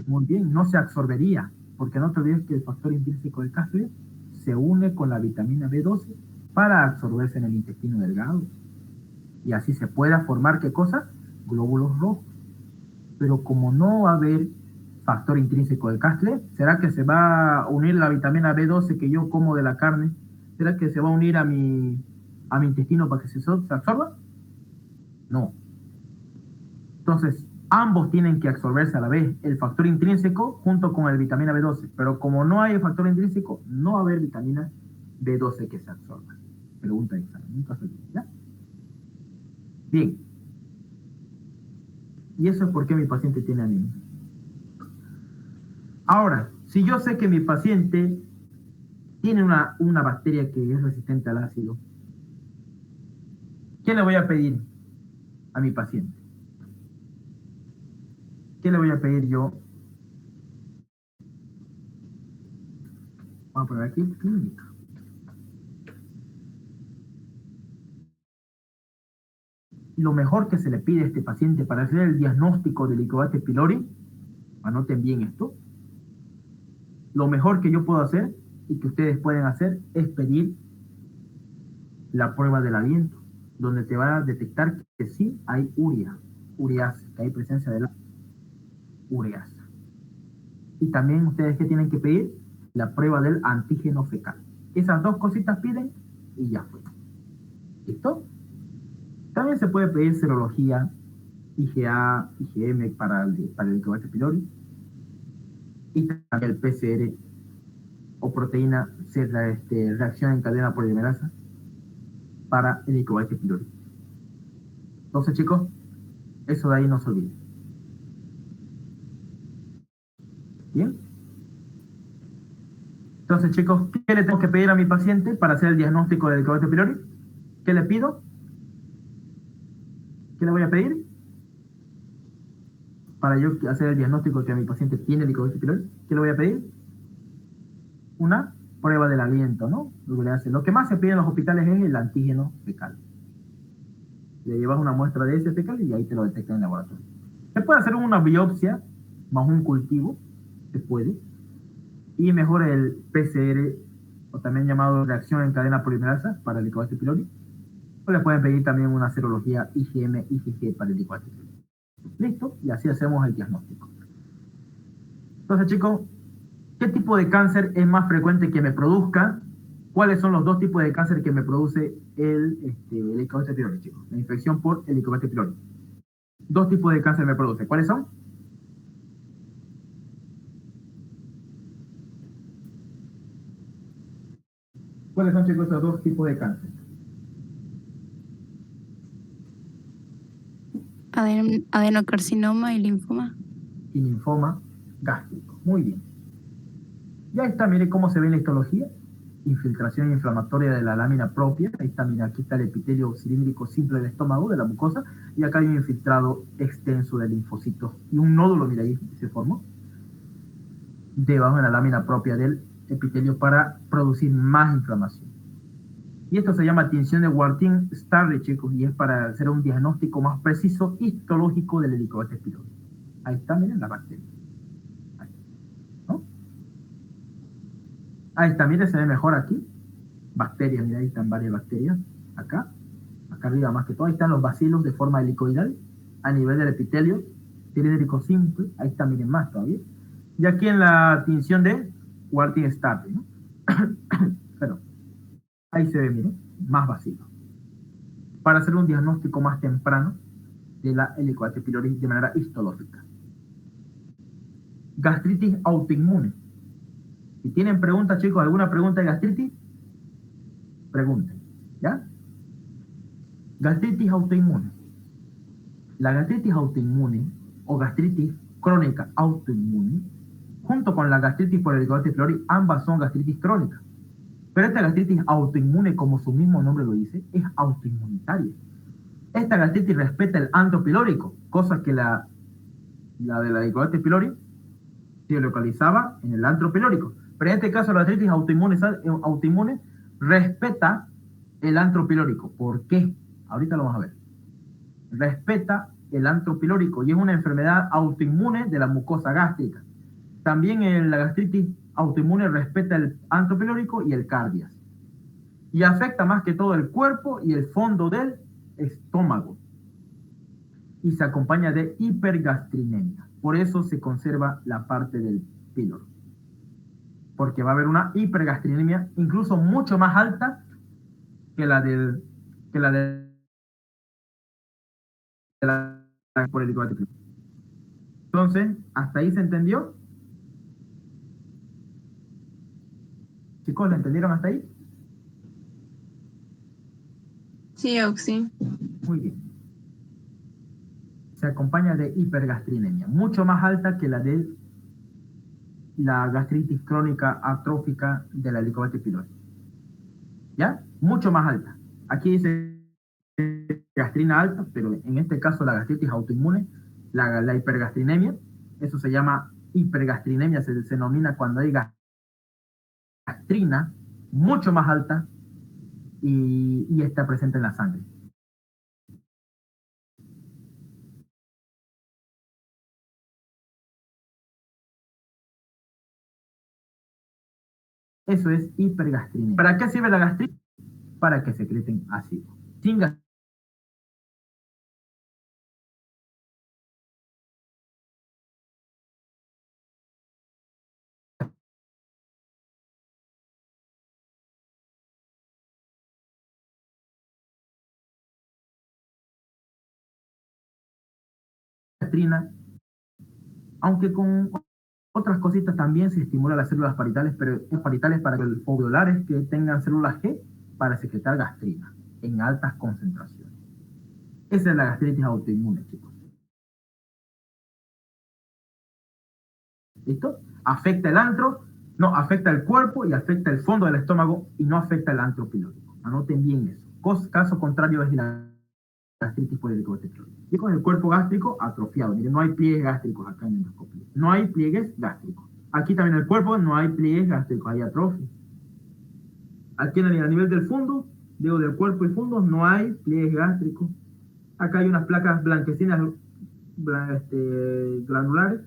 Muy bien, no se absorbería, porque no te olvides que el factor intrínseco de Kastler se une con la vitamina B12 para absorberse en el intestino delgado. Y así se pueda formar, ¿qué cosa? Glóbulos rojos. Pero como no va a haber factor intrínseco de Kastler, ¿será que se va a unir la vitamina B12 que yo como de la carne? ¿Será que se va a unir a mi intestino para que se absorba? No. Entonces, ambos tienen que absorberse a la vez, el factor intrínseco junto con el vitamina B12. Pero como no hay factor intrínseco, no va a haber vitamina B12 que se absorba. Pregunta de examen, nunca se olvide, ¿ya? Bien. Y eso es por qué mi paciente tiene anemia. Ahora, si yo sé que mi paciente tiene una bacteria que es resistente al ácido, ¿qué le voy a pedir a mi paciente? ¿Qué le voy a pedir yo a poner aquí clínica. Lo mejor que se le pide a este paciente para hacer el diagnóstico del Helicobacter pylori, anoten bien esto, lo mejor que yo puedo hacer y que ustedes pueden hacer es pedir la prueba del aliento, donde te va a detectar que sí hay ureasa, que hay presencia de la ureasa. Y también ustedes que tienen que pedir la prueba del antígeno fecal. Esas dos cositas piden y ya fue. ¿Listo? También se puede pedir serología, IgA, IgM para el Helicobacter pylori y también el PCR o proteína reacción en cadena polimerasa para el Helicobacter pylori. Entonces, chicos, eso de ahí no se olviden. ¿Bien? Entonces, chicos, ¿qué le tengo que pedir a mi paciente para hacer el diagnóstico del Helicobacter pylori? ¿Qué le pido? ¿Qué le voy a pedir? Para yo hacer el diagnóstico que a mi paciente tiene el Helicobacter pylori, ¿qué le voy a pedir? Una prueba del aliento, ¿no? Lo que más se pide en los hospitales es el antígeno fecal. Le llevas una muestra de ese fecal y ahí te lo detectan en el laboratorio. Se puede hacer una biopsia más un cultivo, se puede, y mejor el PCR, o también llamado reacción en cadena polimerasa para el Helicobacter pylori, o le pueden pedir también una serología IgM, IgG para el Helicobacter pylori. Listo, y así hacemos el diagnóstico. Entonces, chicos, ¿qué tipo de cáncer es más frecuente que me produzca? ¿Cuáles son los dos tipos de cáncer que me produce el Helicobacter pylori, chicos? La infección por Helicobacter pylori. Dos tipos de cáncer me produce. ¿Cuáles son? ¿Cuáles son, chicos, estos dos tipos de cáncer? Adenocarcinoma y linfoma. Y linfoma gástrico. Muy bien. Ya está, mire cómo se ve en la histología. Infiltración inflamatoria de la lámina propia. Ahí está, mira, aquí está el epitelio cilíndrico simple del estómago, de la mucosa, y acá hay un infiltrado extenso de linfocitos. Y un nódulo, mira ahí, se formó debajo de la lámina propia del epitelio para producir más inflamación. Y esto se llama tinción de Warthin-Starry, chicos, y es para hacer un diagnóstico más preciso histológico del Helicobacter pylori. Ahí está, miren la bacteria. Ahí, ¿no? Ahí está, miren, se ve mejor aquí. Bacterias, mira, ahí están varias bacterias. Acá arriba más que todo, ahí están los bacilos de forma helicoidal a nivel del epitelio cilíndrico simple. Ahí está, miren, más todavía. Y aquí en la tinción de Warthin-Starry, ¿no? Pero ahí se ve, miren, más bacilos. Para hacer un diagnóstico más temprano de la Helicobacter pylori de manera histológica. Gastritis autoinmune. Si tienen preguntas, chicos, alguna pregunta de gastritis, pregunten, ¿ya? Gastritis autoinmune. La gastritis autoinmune o gastritis crónica autoinmune, junto con la gastritis por el Helicobacter pylori, ambas son gastritis crónicas. Pero esta gastritis autoinmune, como su mismo nombre lo dice, es autoinmunitaria. Esta gastritis respeta el antro pilórico, cosa que la de la Helicobacter pylori se localizaba en el antro pilórico. Pero en este caso la gastritis autoinmune respeta el antro pilórico. ¿Por qué? Ahorita lo vamos a ver. Respeta el antro pilórico y es una enfermedad autoinmune de la mucosa gástrica. También en la gastritis autoinmune respeta el antro pilórico y el cardias. Y afecta más que todo el cuerpo y el fondo del estómago. Y se acompaña de hipergastrinemia. Por eso se conserva la parte del píloro. Porque va a haber una hipergastrinemia incluso mucho más alta que la de por el Helicobacter pylori. Entonces, ¿hasta ahí se entendió? Chicos, ¿lo entendieron hasta ahí? Sí, Oxy. Muy bien. Se acompaña de hipergastrinemia, mucho más alta que la de la gastritis crónica atrófica de la Helicobacter pylori. ¿Ya? Mucho más alta. Aquí dice gastrina alta, pero en este caso la gastritis autoinmune, la hipergastrinemia, eso se llama hipergastrinemia, se denomina cuando hay gastrina mucho más alta y está presente en la sangre. Eso es hipergastrinemia. ¿Para qué sirve la gastrina? Para que secreten ácido. Sin gastrina, aunque con otras cositas también se estimula las células parietales, pero es parietales para que los foveolares que tengan células G para secretar gastrina en altas concentraciones. Esa es la gastritis autoinmune, chicos. ¿Listo? Afecta el antro, no, afecta el cuerpo y afecta el fondo del estómago y no afecta el antro pilórico. Anoten bien eso. Caso contrario es la gastritis por helicobacter. Y con el cuerpo gástrico atrofiado. Miren, no hay pliegues gástricos acá en la endoscopia. No hay pliegues gástricos. Aquí también en el cuerpo no hay pliegues gástricos, hay atrofia. Aquí a nivel del fondo, digo del cuerpo y fondo, no hay pliegues gástricos. Acá hay unas placas blanquecinas glandulares.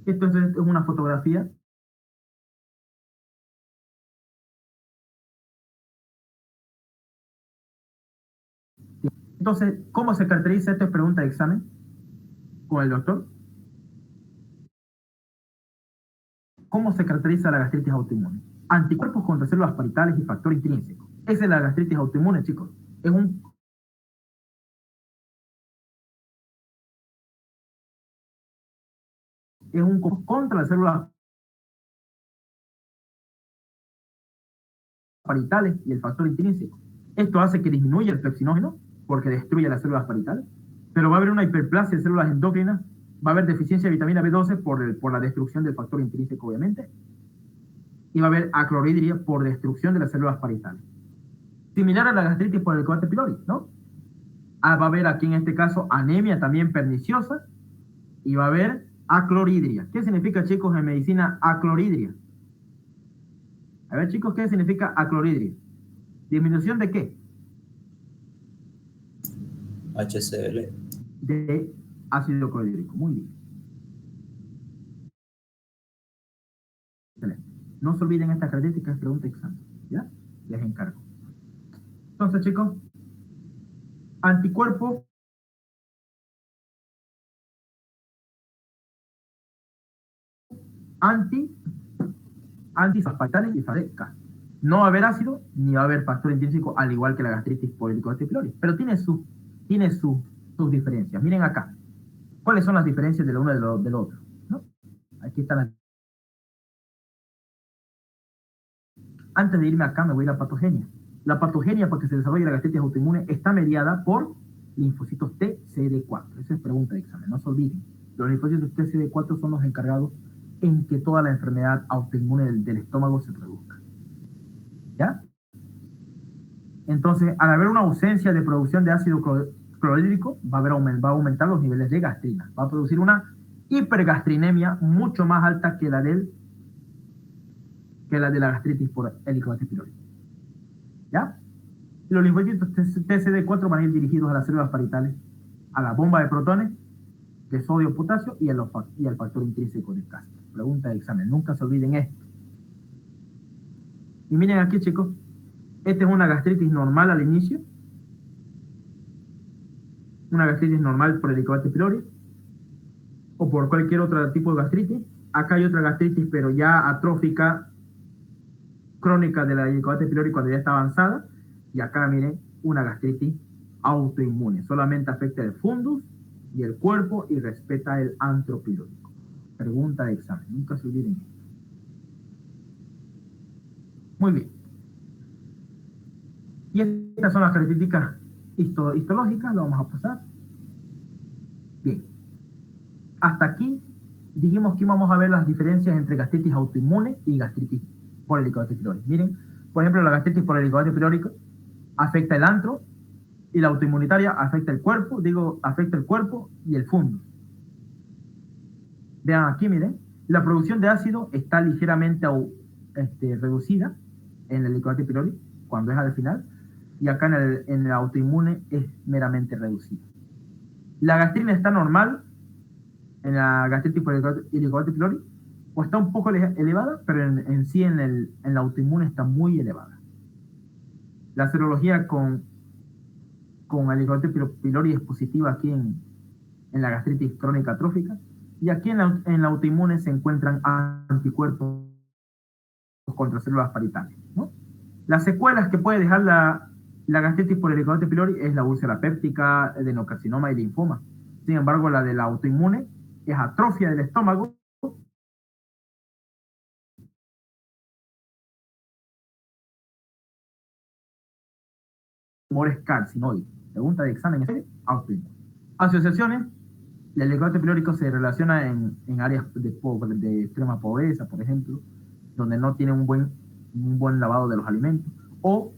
Esto es una fotografía. Entonces, ¿cómo se caracteriza? Esto es pregunta de examen con el doctor. ¿Cómo se caracteriza la gastritis autoinmune? Anticuerpos contra células parietales y factor intrínseco. Esa es la gastritis autoinmune, chicos. Es un contra las células parietales y el factor intrínseco. Esto hace que disminuya el pepsinógeno porque destruye las células parietales, pero va a haber una hiperplasia de células endócrinas, va a haber deficiencia de vitamina B12 por la destrucción del factor intrínseco, obviamente, y va a haber acloridria por destrucción de las células parietales. Similar a la gastritis por Helicobacter pylori, ¿no? Va a haber aquí en este caso anemia también perniciosa y va a haber acloridria. ¿Qué significa, chicos, en medicina acloridria? A ver, chicos, ¿qué significa acloridria? ¿Disminución de qué? HCl. De ácido clorhídrico. Muy bien. Excelente. No se olviden estas características, pregunta examen. ¿Ya? Les encargo. Entonces, chicos, anticuerpos antispasparitales y FADECA. No va a haber ácido ni va a haber factor intrínseco, al igual que la gastritis por Helicobacter pylori, pero tiene sus diferencias. Miren acá. ¿Cuáles son las diferencias de lo uno del otro? ¿No? Aquí están las. Antes de irme acá, me voy a la patogenia. La patogenia, para que se desarrolle la gastritis autoinmune, está mediada por linfocitos T, CD4. Esa es pregunta de examen, no se olviden. Los linfocitos T, CD4 son los encargados en que toda la enfermedad autoinmune del estómago se produzca. ¿Ya? Entonces, al haber una ausencia de producción de ácido clorhídrico, va a aumentar los niveles de gastrina. Va a producir una hipergastrinemia mucho más alta que la de la gastritis por Helicobacter pylori. ¿Ya? Los linfocitos TCD4 van a ir dirigidos a las células parietales, a la bomba de protones, de sodio, potasio y al factor intrínseco de Castro. Pregunta de examen. Nunca se olviden esto. Y miren aquí, chicos. Esta es una gastritis normal al inicio. Una gastritis normal por Helicobacter pylori o por cualquier otro tipo de gastritis. Acá hay otra gastritis, pero ya atrófica, crónica de la Helicobacter pylori cuando ya está avanzada. Y acá, miren, una gastritis autoinmune. Solamente afecta el fundus y el cuerpo y respeta el antro pilórico. Pregunta de examen. Nunca se olviden esto. Muy bien. Y estas son las características histológicas. Lo vamos a pasar. Bien. Hasta aquí dijimos que íbamos a ver las diferencias entre gastritis autoinmune y gastritis por Helicobacter pylori. Miren, por ejemplo, la gastritis por Helicobacter pylori afecta el antro y la autoinmunitaria afecta el cuerpo, afecta el cuerpo y el fundus. Vean aquí, miren, la producción de ácido está ligeramente reducida en el Helicobacter pylori, cuando es al final, y acá en el autoinmune es meramente reducida. La gastrina está normal en la gastritis por Helicobacter pylori, o está un poco elevada, pero en sí en la autoinmune está muy elevada. La serología con Helicobacter pylori es positiva aquí en la gastritis crónica atrófica, y aquí en la autoinmune se encuentran anticuerpos contra células paritales, ¿no? Las secuelas que puede dejar la gastritis por Helicobacter pylori es la úlcera péptica, adenocarcinoma y linfoma. Sin embargo, la de la autoinmune es atrofia del estómago, tumores carcinoides. Pregunta de examen, autoinmune. Asociaciones. El Helicobacter pylórico se relaciona en áreas de extrema pobreza, por ejemplo, donde no tiene un buen lavado de los alimentos, o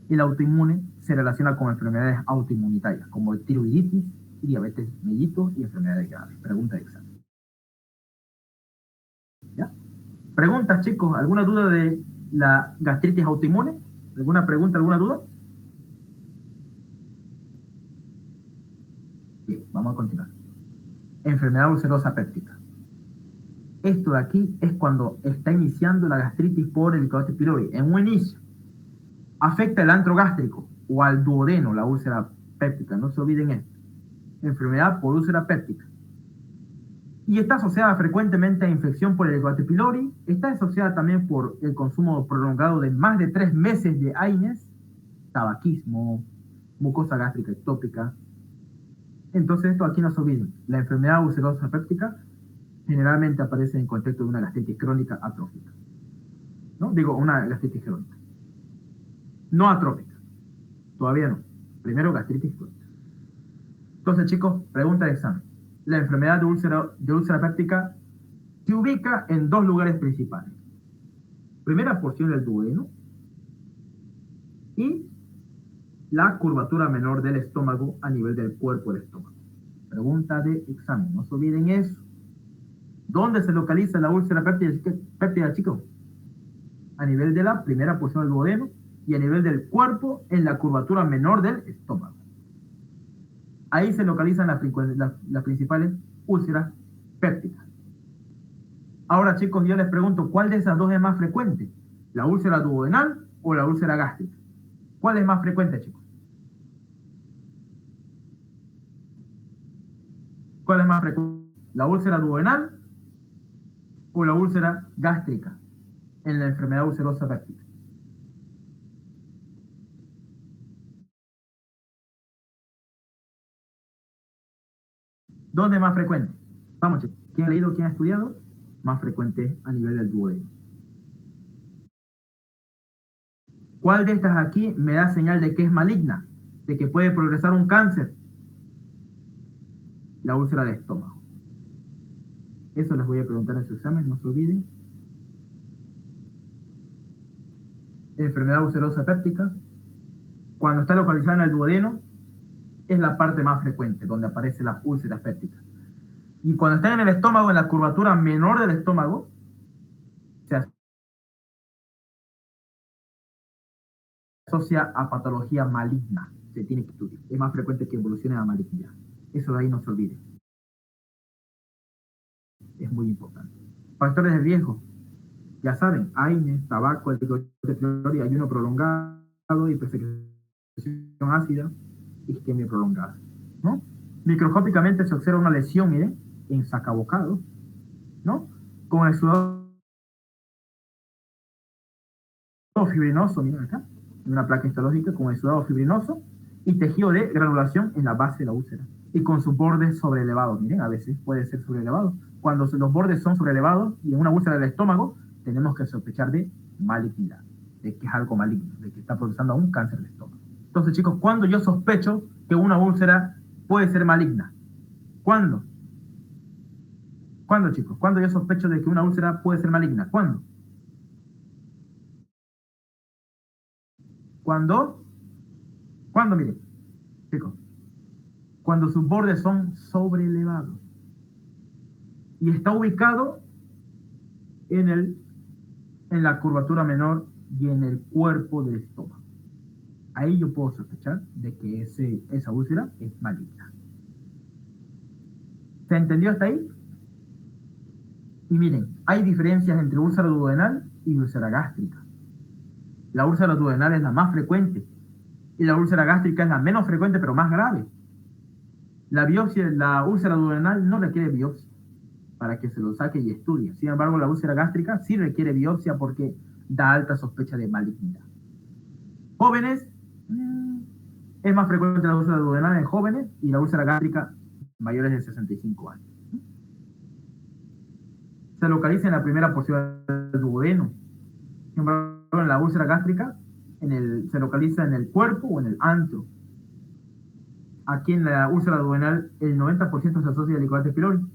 el autoinmune se relaciona con enfermedades autoinmunitarias, como el tiroiditis, y diabetes mellitus y enfermedades graves. Pregunta de examen. ¿Ya? Preguntas, chicos. ¿Alguna duda de la gastritis autoinmune? ¿Alguna pregunta, alguna duda? Bien, vamos a continuar. Enfermedad ulcerosa péptica. Esto de aquí es cuando está iniciando la gastritis por Helicobacter pylori. En un inicio, afecta el antro gástrico o al duodeno, la úlcera péptica. No se olviden esto. Enfermedad por úlcera péptica. Y está asociada frecuentemente a infección por Helicobacter pylori. Está asociada también por el consumo prolongado de más de 3 meses de AINES, tabaquismo, mucosa gástrica ectópica. Entonces esto aquí no se olviden. La enfermedad ulcerosa péptica generalmente aparece en contexto de una gastritis crónica atrófica. ¿No? Digo, una gastritis crónica. No atrófica. Todavía no. Primero gastritis crónica. Entonces, chicos, pregunta de examen. La enfermedad de úlcera péptica se ubica en 2 lugares principales. Primera porción del duodeno y la curvatura menor del estómago a nivel del cuerpo del estómago. Pregunta de examen. No se olviden eso. ¿Dónde se localiza la úlcera péptica, chicos? A nivel de la primera porción del duodeno y a nivel del cuerpo en la curvatura menor del estómago. Ahí se localizan las principales úlceras pépticas. Ahora, chicos, yo les pregunto, ¿cuál de esas dos es más frecuente? ¿La úlcera duodenal o la úlcera gástrica? ¿Cuál es más frecuente, chicos? ¿Cuál es más frecuente? ¿La úlcera duodenal o la úlcera gástrica en la enfermedad ulcerosa péptica? ¿Dónde es más frecuente? Vamos, chicos. ¿Quién ha leído, quién ha estudiado? Más frecuente a nivel del duodeno. ¿Cuál de estas aquí me da señal de que es maligna? De que puede progresar un cáncer. La úlcera de estómago. Eso les voy a preguntar en su examen, no se olviden. Enfermedad ulcerosa péptica. Cuando está localizada en el duodeno, es la parte más frecuente, donde aparecen las úlceras pépticas. Y cuando está en el estómago, en la curvatura menor del estómago, se asocia a patología maligna. Se tiene que estudiar. Es más frecuente que evolucione a malignidad. Eso de ahí no se olvide. Es muy importante. Factores de riesgo. Ya saben, AINES, tabaco, ayuno prolongado, hipersensibilización ácida, isquemia prolongada, ¿no? Microscópicamente se observa una lesión, miren, en sacabocado, ¿no? Con el exudado fibrinoso, miren acá, una placa histológica con exudado fibrinoso y tejido de granulación en la base de la úlcera y con sus bordes sobreelevados. Miren, a veces puede ser sobreelevado. Cuando los bordes son sobreelevados y en una úlcera del estómago, tenemos que sospechar de malignidad, de que es algo maligno, de que está procesando un cáncer del estómago. Entonces, chicos, ¿cuándo yo sospecho que una úlcera puede ser maligna? ¿Cuándo? ¿Cuándo, chicos? ¿Cuándo yo sospecho de que una úlcera puede ser maligna? ¿Cuándo? ¿Cuándo? ¿Cuándo, miren? Chicos, cuando sus bordes son sobreelevados y está ubicado en el en la curvatura menor y en el cuerpo del estómago. Ahí yo puedo sospechar de que esa úlcera es maligna. ¿Se entendió hasta ahí? Y miren, hay diferencias entre úlcera duodenal y úlcera gástrica. La úlcera duodenal es la más frecuente y la úlcera gástrica es la menos frecuente pero más grave. La úlcera duodenal no requiere biopsia para que se lo saque y estudie. Sin embargo, la úlcera gástrica sí requiere biopsia porque da alta sospecha de malignidad. Jóvenes, es más frecuente la úlcera duodenal en jóvenes y la úlcera gástrica mayores de 65 años. Se localiza en la primera porción del duodeno. Sin embargo, en la úlcera gástrica se localiza en el cuerpo o en el antro. Aquí en la úlcera duodenal el 90% se asocia al Helicobacter pylori.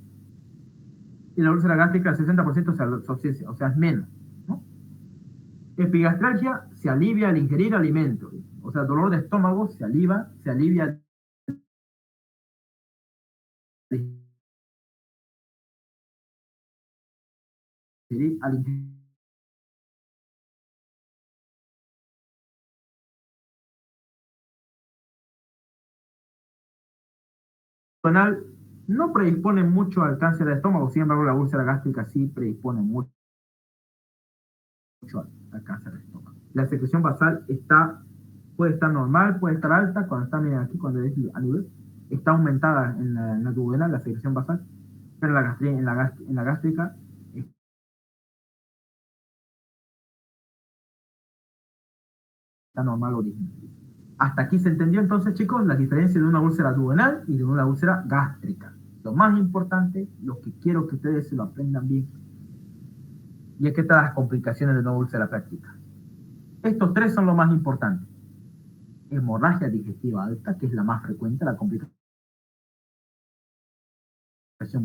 Y la úlcera gástrica el 60% se asocia, o sea, es menos, ¿no? Epigastralgia se alivia al ingerir alimentos. O sea, dolor de estómago se alivia al ingerir alimentos. No predispone mucho al cáncer de estómago, sin embargo la úlcera gástrica sí predispone mucho al cáncer de estómago. La secreción basal puede estar normal, puede estar alta, cuando está, miren aquí, cuando es a nivel, está aumentada en la duodenal, la secreción basal, pero en la gástrica está normal origen. Hasta aquí se entendió entonces, chicos, la diferencia de una úlcera duodenal y de una úlcera gástrica. Lo más importante, lo que quiero que ustedes se lo aprendan bien, y es que están las complicaciones de una úlcera péptica. Estos tres son lo más importante. Hemorragia digestiva alta, que es la más frecuente, la complicación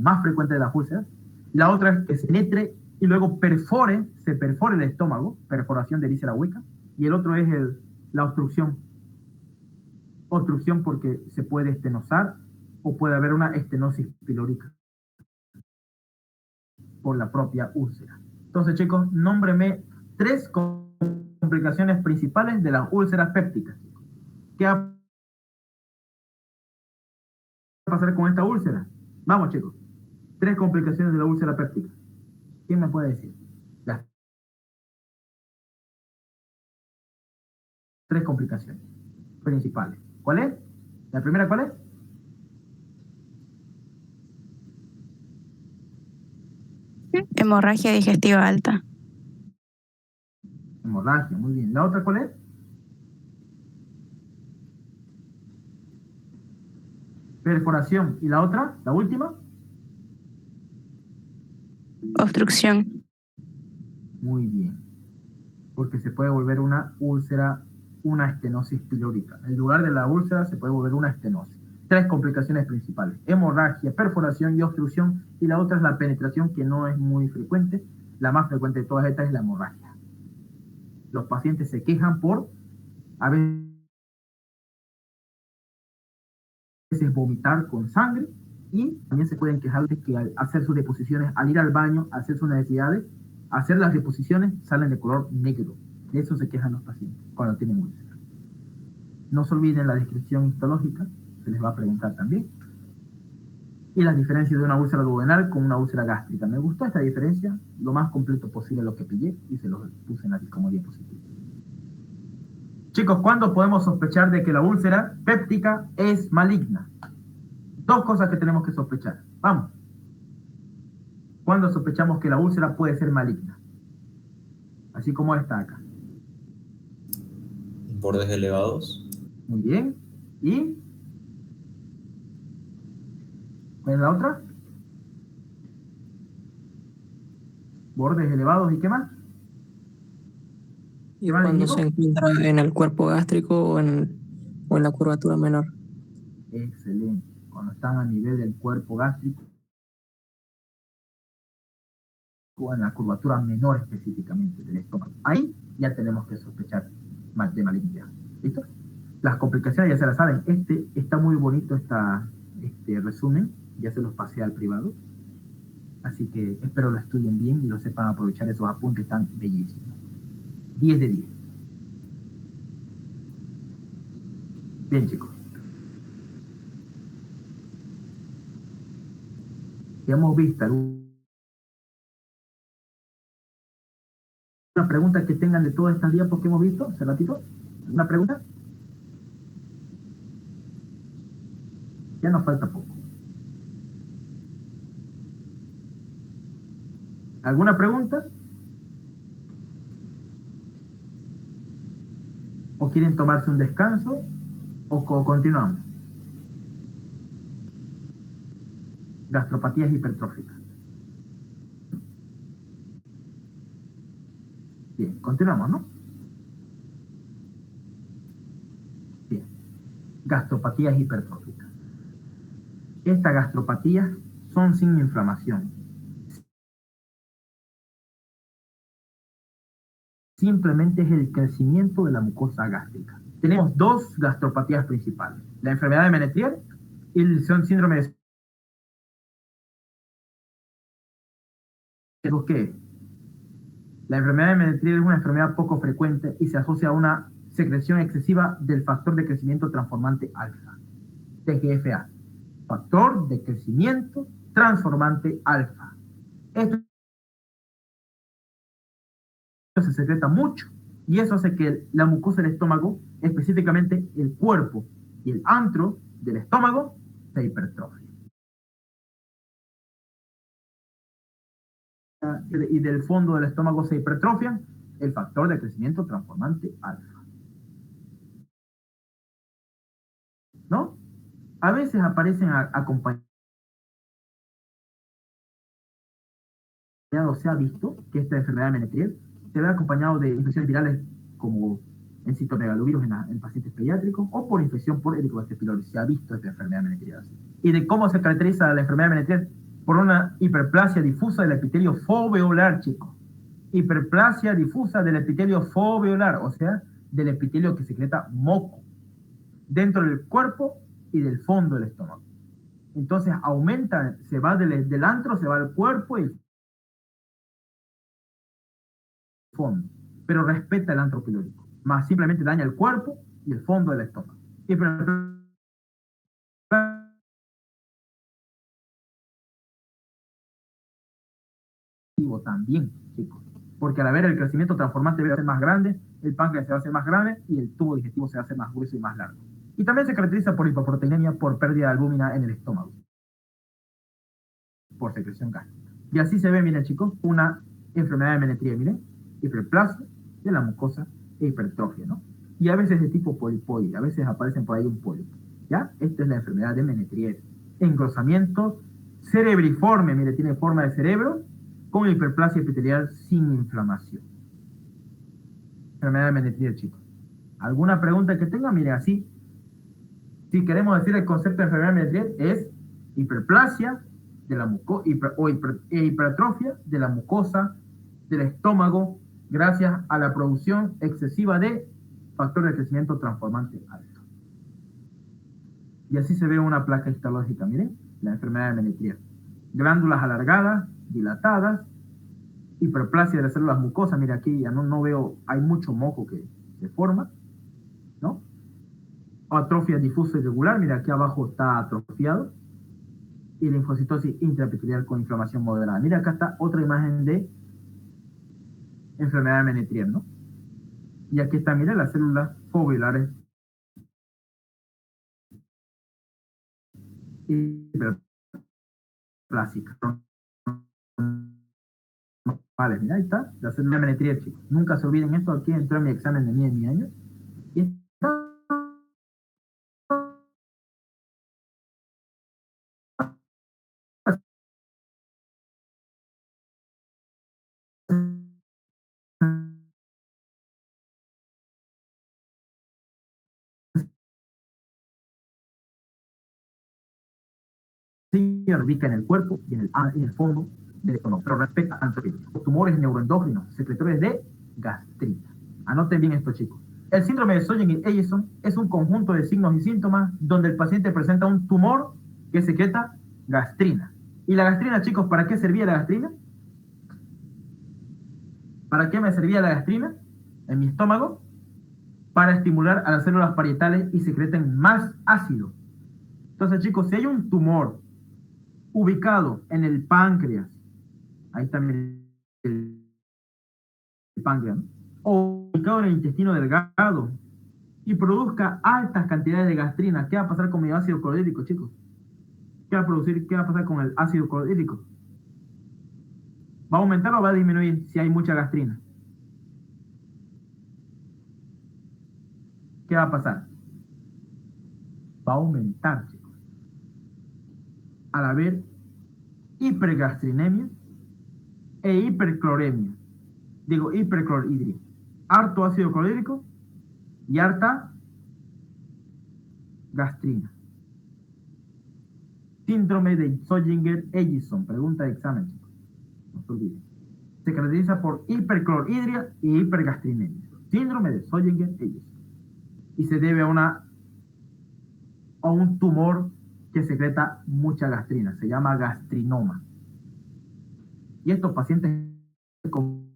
más frecuente de las úlceras. La otra es que se penetre y luego se perfore el estómago, perforación de víscera hueca. Y el otro es la obstrucción. Obstrucción porque se puede estenosar o puede haber una estenosis pilórica por la propia úlcera. Entonces, chicos, nómbreme 3 complicaciones principales de las úlceras pépticas. ¿Qué va a pasar con esta úlcera? Vamos, chicos. 3 complicaciones de la úlcera péptica. ¿Quién me puede decir? Las 3 complicaciones principales. ¿Cuál es? ¿La primera cuál es? Hemorragia digestiva alta. Hemorragia, muy bien. ¿La otra cuál es? Perforación. ¿Y la otra? ¿La última? Obstrucción. Muy bien. Porque se puede volver una úlcera, una estenosis pilórica. En lugar de la úlcera se puede volver una estenosis. 3 complicaciones principales: hemorragia, perforación y obstrucción. Y la otra es la penetración, que no es muy frecuente. La más frecuente de todas estas es la hemorragia. Los pacientes se quejan por a veces vomitar con sangre, y también se pueden quejar de que al hacer sus deposiciones, al ir al baño, al hacer sus necesidades, hacer las deposiciones salen de color negro. De eso se quejan los pacientes cuando tienen úlcera. No se olviden la descripción histológica, se les va a preguntar también. Y las diferencias de una úlcera duodenal con una úlcera gástrica. Me gustó esta diferencia, lo más completo posible lo que pillé, y se los puse en aquí como diapositiva. Chicos, ¿cuándo podemos sospechar de que la úlcera péptica es maligna? 2 cosas que tenemos que sospechar. Vamos. ¿Cuándo sospechamos que la úlcera puede ser maligna? Así como esta acá. Bordes elevados. Muy bien. ¿Y cuál es la otra? Bordes elevados, ¿y qué más? Y cuando se encuentra en el cuerpo gástrico o en la curvatura menor. Excelente. Cuando están a nivel del cuerpo gástrico o en la curvatura menor específicamente del estómago. Ahí ya tenemos que sospechar de malignidad. ¿Listo? Las complicaciones ya se las saben. Está muy bonito este resumen. Ya se los pasé al privado. Así que espero lo estudien bien y lo sepan aprovechar esos apuntes tan bellísimos. 10 de 10. Bien, chicos. Ya hemos visto alguna pregunta que tengan de todas estas diapos que hemos visto hace ratito. ¿Alguna pregunta? Ya nos falta poco. ¿Alguna pregunta? ¿O quieren tomarse un descanso? ¿O continuamos? Gastropatías hipertróficas. Bien, continuamos, ¿no? Bien. Gastropatías hipertróficas. Estas gastropatías son sin inflamación. Simplemente es el crecimiento de la mucosa gástrica. Tenemos dos gastropatías principales. La enfermedad de Menetrier y el síndrome de... ¿Qué? La enfermedad de Menetrier es una enfermedad poco frecuente y se asocia a una secreción excesiva del factor de crecimiento transformante alfa, TGFA. Factor de crecimiento transformante alfa. Esto se secreta mucho y eso hace que la mucosa del estómago, específicamente el cuerpo y el antro del estómago, se hipertrofia. Y del fondo del estómago se hipertrofian el factor de crecimiento transformante alfa. ¿No? A veces aparecen acompañados, se ha visto que esta enfermedad de Menetrier se ve acompañado de infecciones virales como en citomegalovirus en pacientes pediátricos o por infección por Helicobacter pylori. Se ha visto esta enfermedad de Menetrier. ¿Y de cómo se caracteriza la enfermedad de Menetrier? Por una hiperplasia difusa del epitelio foveolar, chicos. Hiperplasia difusa del epitelio foveolar, o sea, del epitelio que secreta moco dentro del cuerpo y del fondo del estómago. Entonces aumenta, se va del antro, se va al cuerpo y el fondo, pero respeta el antro pilórico, más simplemente daña el cuerpo y el fondo del estómago. También, chicos, porque al haber el crecimiento transformante va a ser más grande, el páncreas se va a hacer más grande y el tubo digestivo se va a hacer más grueso y más largo. Y también se caracteriza por hipoproteinemia, por pérdida de albúmina en el estómago, por secreción gástrica. Y así se ve, miren, chicos, una enfermedad de Menetrier, miren, hiperplasia de la mucosa e hipertrofia, ¿no? Y a veces de tipo polipoide, a veces aparecen por ahí un pólipo, ¿ya? Esta es la enfermedad de Menetrier. Engrosamiento cerebriforme, mire, tiene forma de cerebro, con hiperplasia epitelial sin inflamación. Enfermedad de Menetrier, chicos. ¿Alguna pregunta que tenga? Mire, así, si queremos decir el concepto de enfermedad de Menetrier, es hiperplasia de la hipertrofia de la mucosa del estómago gracias a la producción excesiva de factor de crecimiento transformante alto. Y así se ve una placa histológica, miren, la enfermedad de Menetrier. Glándulas alargadas, dilatadas, hiperplasia de las células mucosas, mira aquí ya no veo, hay mucho moco que se forma, ¿no? Atrofia difusa irregular, mira aquí abajo está atrofiado, y linfocitosis intraepitelial con inflamación moderada. Mira acá está otra imagen de enfermedad de Menetrier, ¿no? Y aquí está, mira, las células foveolares hiperplásicas. Vale, mira, ahí está, la célula de Menetrier, chicos. Nunca se olviden esto, aquí entró en mi examen de mi año. Y está se ubica en el cuerpo y en el fondo del estómago, pero respecta a los tumores neuroendocrinos, secretores de gastrita. Anoten bien esto, chicos. El síndrome de Sjögren y Ellison es un conjunto de signos y síntomas donde el paciente presenta un tumor que secreta gastrina. ¿Y la gastrina, chicos, para qué servía la gastrina? ¿Para qué me servía la gastrina en mi estómago? Para estimular a las células parietales y secreten más ácido. Entonces, chicos, si hay un tumor ubicado en el páncreas, ahí también el páncreas, ¿no? O ubicado en el intestino delgado y produzca altas cantidades de gastrina, ¿qué va a pasar con mi ácido clorhídrico, chicos? ¿Qué va a producir? ¿Qué va a pasar con el ácido clorhídrico? ¿Va a aumentar o va a disminuir si hay mucha gastrina? ¿Qué va a pasar? Va a aumentar, chicos. Al haber hipergastrinemia e hipercloremia. Digo, hiperclorhidria. Harto ácido clorhídrico y harta gastrina. Síndrome de Zollinger-Ellison. Pregunta de examen, chicos. No se olviden. Se caracteriza por hiperclorhidria y hipergastrinemia. Síndrome de Zollinger-Ellison. Y se debe a un tumor que secreta mucha gastrina. Se llama gastrinoma. Y estos pacientes comúnmente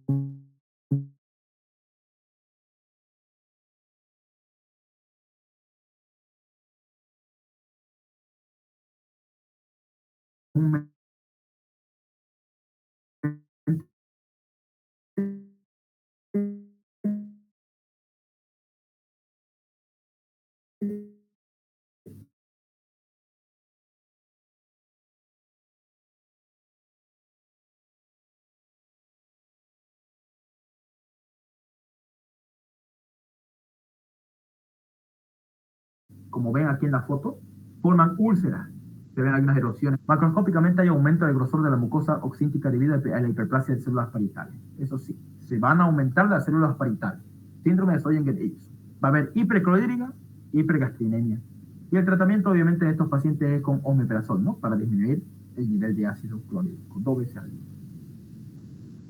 como ven aquí en la foto, forman úlceras. Se ven algunas erosiones. Macroscópicamente hay aumento del grosor de la mucosa oxíntica debido a la hiperplasia de células parietales. Eso sí, se van a aumentar las células parietales. Síndrome de Zollinger-Ellison. Va a haber hiperclorhídrica, hipergastrinemia. Y el tratamiento, obviamente, de estos pacientes es con omeprazol, ¿no? Para disminuir el nivel de ácido clorhídrico, 2 veces al día.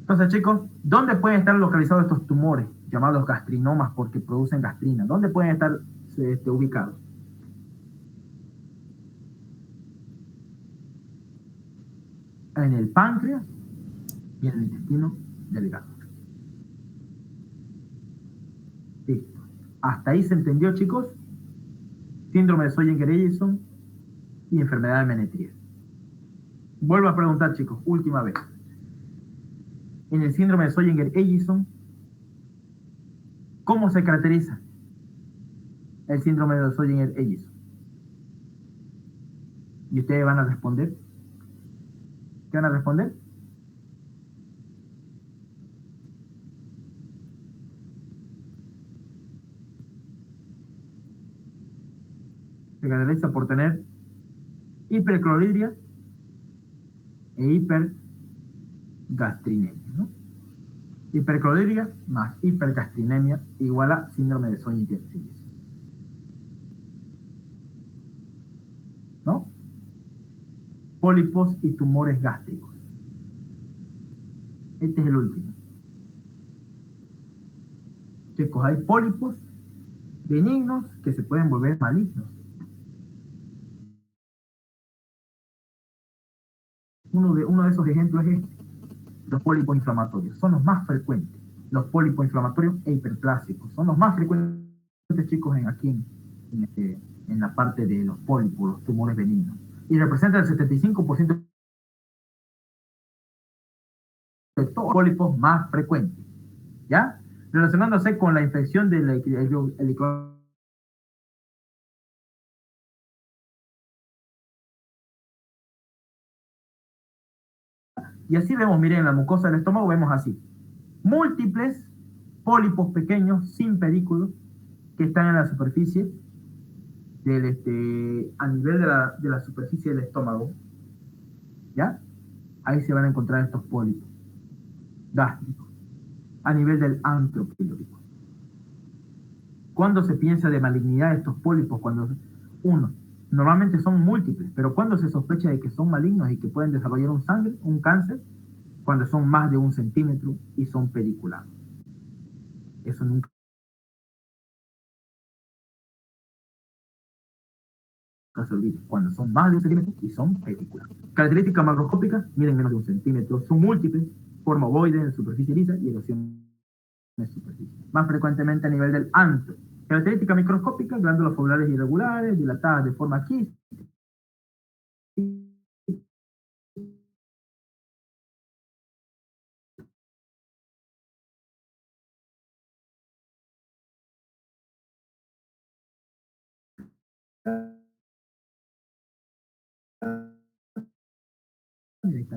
Entonces, chicos, ¿dónde pueden estar localizados estos tumores llamados gastrinomas porque producen gastrina? ¿Dónde pueden estar ubicados? En el páncreas y en el intestino delgado. Listo. Hasta ahí se entendió, chicos. Síndrome de Zollinger-Ellison y enfermedad de Menetrier. Vuelvo a preguntar, chicos, última vez. En el síndrome de Zollinger-Ellison, ¿cómo se caracteriza el síndrome de Zollinger-Ellison? Y ustedes van a responder. ¿Qué van a responder? Se caracteriza por tener hiperclorhidria e hipergastrinemia, ¿no? Hiperclorhidria más hipergastrinemia igual a síndrome de Zollinger-Ellison, ¿no? Pólipos y tumores gástricos. Este es el último. Chicos, hay pólipos benignos que se pueden volver malignos. Uno de esos ejemplos es los pólipos inflamatorios. Son los más frecuentes. Los pólipos inflamatorios e hiperplásicos son los más frecuentes, chicos, en la parte de los pólipos, los tumores benignos. Y representa el 75% de todos los pólipos más frecuentes. ¿Ya? Relacionándose con la infección del helicobacter. Y así vemos, miren, en la mucosa del estómago vemos así. Múltiples pólipos pequeños, sin pedículos, que están en la superficie, a nivel de la superficie del estómago. ¿Ya? Ahí se van a encontrar estos pólipos gástricos, a nivel del antro pilórico. ¿Cuándo se piensa de malignidad de estos pólipos? Cuando normalmente son múltiples, pero cuando se sospecha de que son malignos y que pueden desarrollar un cáncer, cuando son más de 1 centímetro y son pediculados. Eso nunca No se olvide, cuando son más de 1 centímetro y son reticulares. Características macroscópicas, miden menos de 1 centímetro, son múltiples, forma ovoide en superficie lisa y erosión en superficie. Más frecuentemente a nivel del antro. Características microscópicas, glándulas foliares irregulares, dilatadas de forma quística.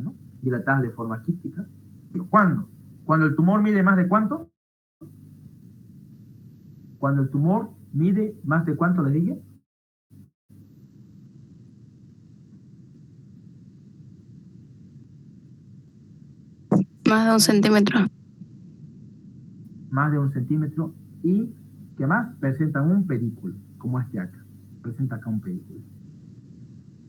¿No? Dilatadas de forma quística. ¿Cuándo? Cuando el tumor mide más de ¿cuánto? Cuando el tumor mide más de ¿cuánto le dije? Más de 1 centímetro. Más de 1 centímetro y ¿qué más? Presentan un pedículo, como este acá. Presenta acá un pedículo.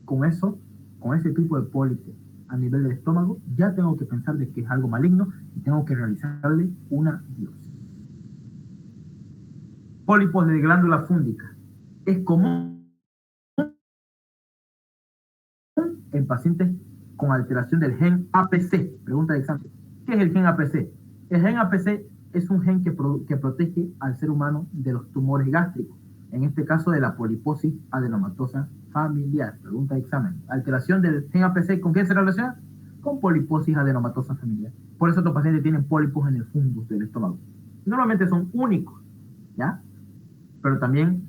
Con eso, con ese tipo de pólipo a nivel del estómago, ya tengo que pensar de que es algo maligno y tengo que realizarle una biopsia. Pólipos de glándula fúndica. Es común en pacientes con alteración del gen APC. Pregunta de examen. ¿Qué es el gen APC? El gen APC es un gen que protege al ser humano de los tumores gástricos, en este caso de la poliposis adenomatosa familiar. Pregunta de examen. Alteración del gen APC, ¿con qué se relaciona? Con poliposis adenomatosa familiar. Por eso estos pacientes tienen pólipos en el fundus del estómago. Normalmente son únicos, ¿ya? Pero también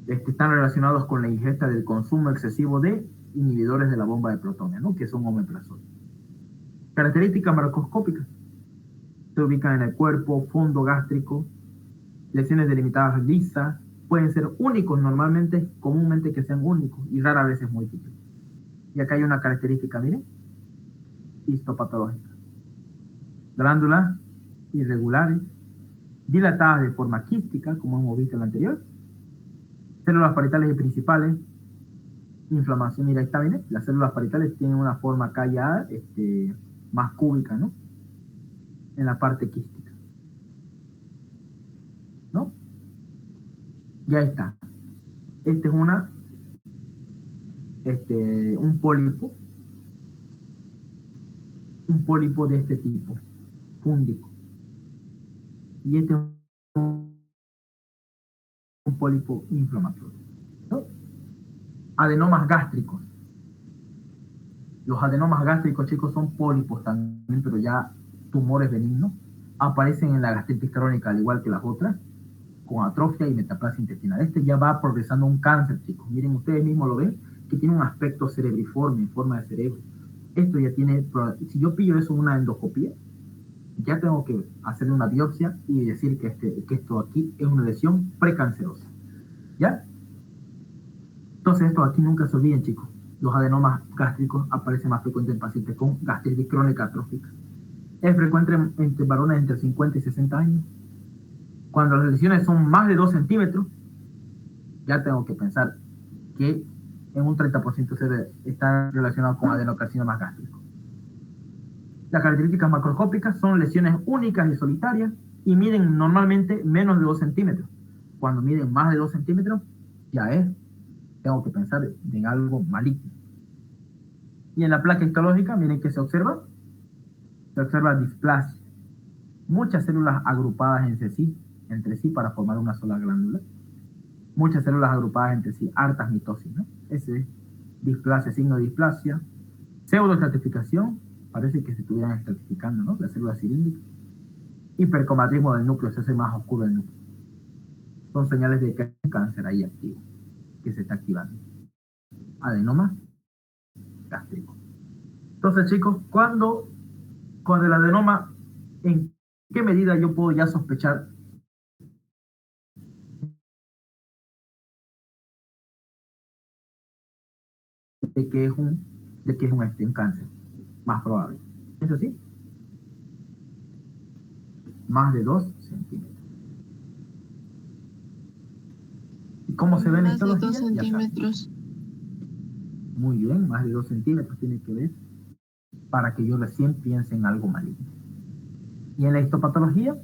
están relacionados con la ingesta del consumo excesivo de inhibidores de la bomba de protones, ¿no? Que son omeprazol. Características macroscópicas. Se ubican en el cuerpo, fondo gástrico, lesiones delimitadas lisas, pueden ser únicos normalmente, comúnmente que sean únicos y rara vez es múltiples. Y acá hay una característica, miren, histopatológica. Glándulas irregulares, dilatadas de forma quística, como hemos visto en la anterior, células parietales y principales, inflamación, mira, ahí está, miren, las células parietales tienen una forma acá ya más cúbica, ¿no? En la parte quística, ¿no? Ya está. Este es un pólipo de este tipo, fúndico. Y este es un pólipo inflamatorio, ¿no? Adenomas gástricos. Los adenomas gástricos, chicos, son pólipos también, pero ya tumores benignos. Aparecen en la gastritis crónica, al igual que las otras, con atrofia y metaplasia intestinal. Este ya va progresando un cáncer, chicos. Miren, ustedes mismos lo ven, que tiene un aspecto cerebriforme, en forma de cerebro. Esto ya tiene, si yo pillo eso en una endoscopía, ya tengo que hacerle una biopsia y decir que esto aquí es una lesión precancerosa. ¿Ya? Entonces, esto aquí nunca se olviden, chicos. Los adenomas gástricos aparecen más frecuentes en pacientes con gastritis crónica atrófica. Es frecuente entre varones entre 50 y 60 años. Cuando las lesiones son más de 2 centímetros, ya tengo que pensar que en un 30% está relacionado con adenocarcinomas gástricos. Las características macroscópicas son lesiones únicas y solitarias y miden normalmente menos de 2 centímetros. Cuando miden más de 2 centímetros, tengo que pensar en algo maligno. Y en la placa histológica, miren que se observa displasia. Muchas células agrupadas entre sí para formar una sola glándula. Muchas células agrupadas entre sí, hartas mitosis, ¿no? Ese es displasia, signo de displasia. Pseudoestratificación, parece que se estuvieran estratificando, ¿no? Las células cilíndricas. Hipercromatismo del núcleo, se hace más oscuro el núcleo. Son señales de que hay un cáncer ahí activo, que se está activando. Adenoma gástrico. Entonces, chicos, cuando el adenoma, ¿en qué medida yo puedo ya sospechar de que es un cáncer? Más probable. ¿Eso sí? Más de 2 centímetros. ¿Y cómo se ve en Más de 2 histología? centímetros. Muy bien, más de 2 centímetros tiene que ver para que yo recién piense en algo maligno. Y en la histopatología,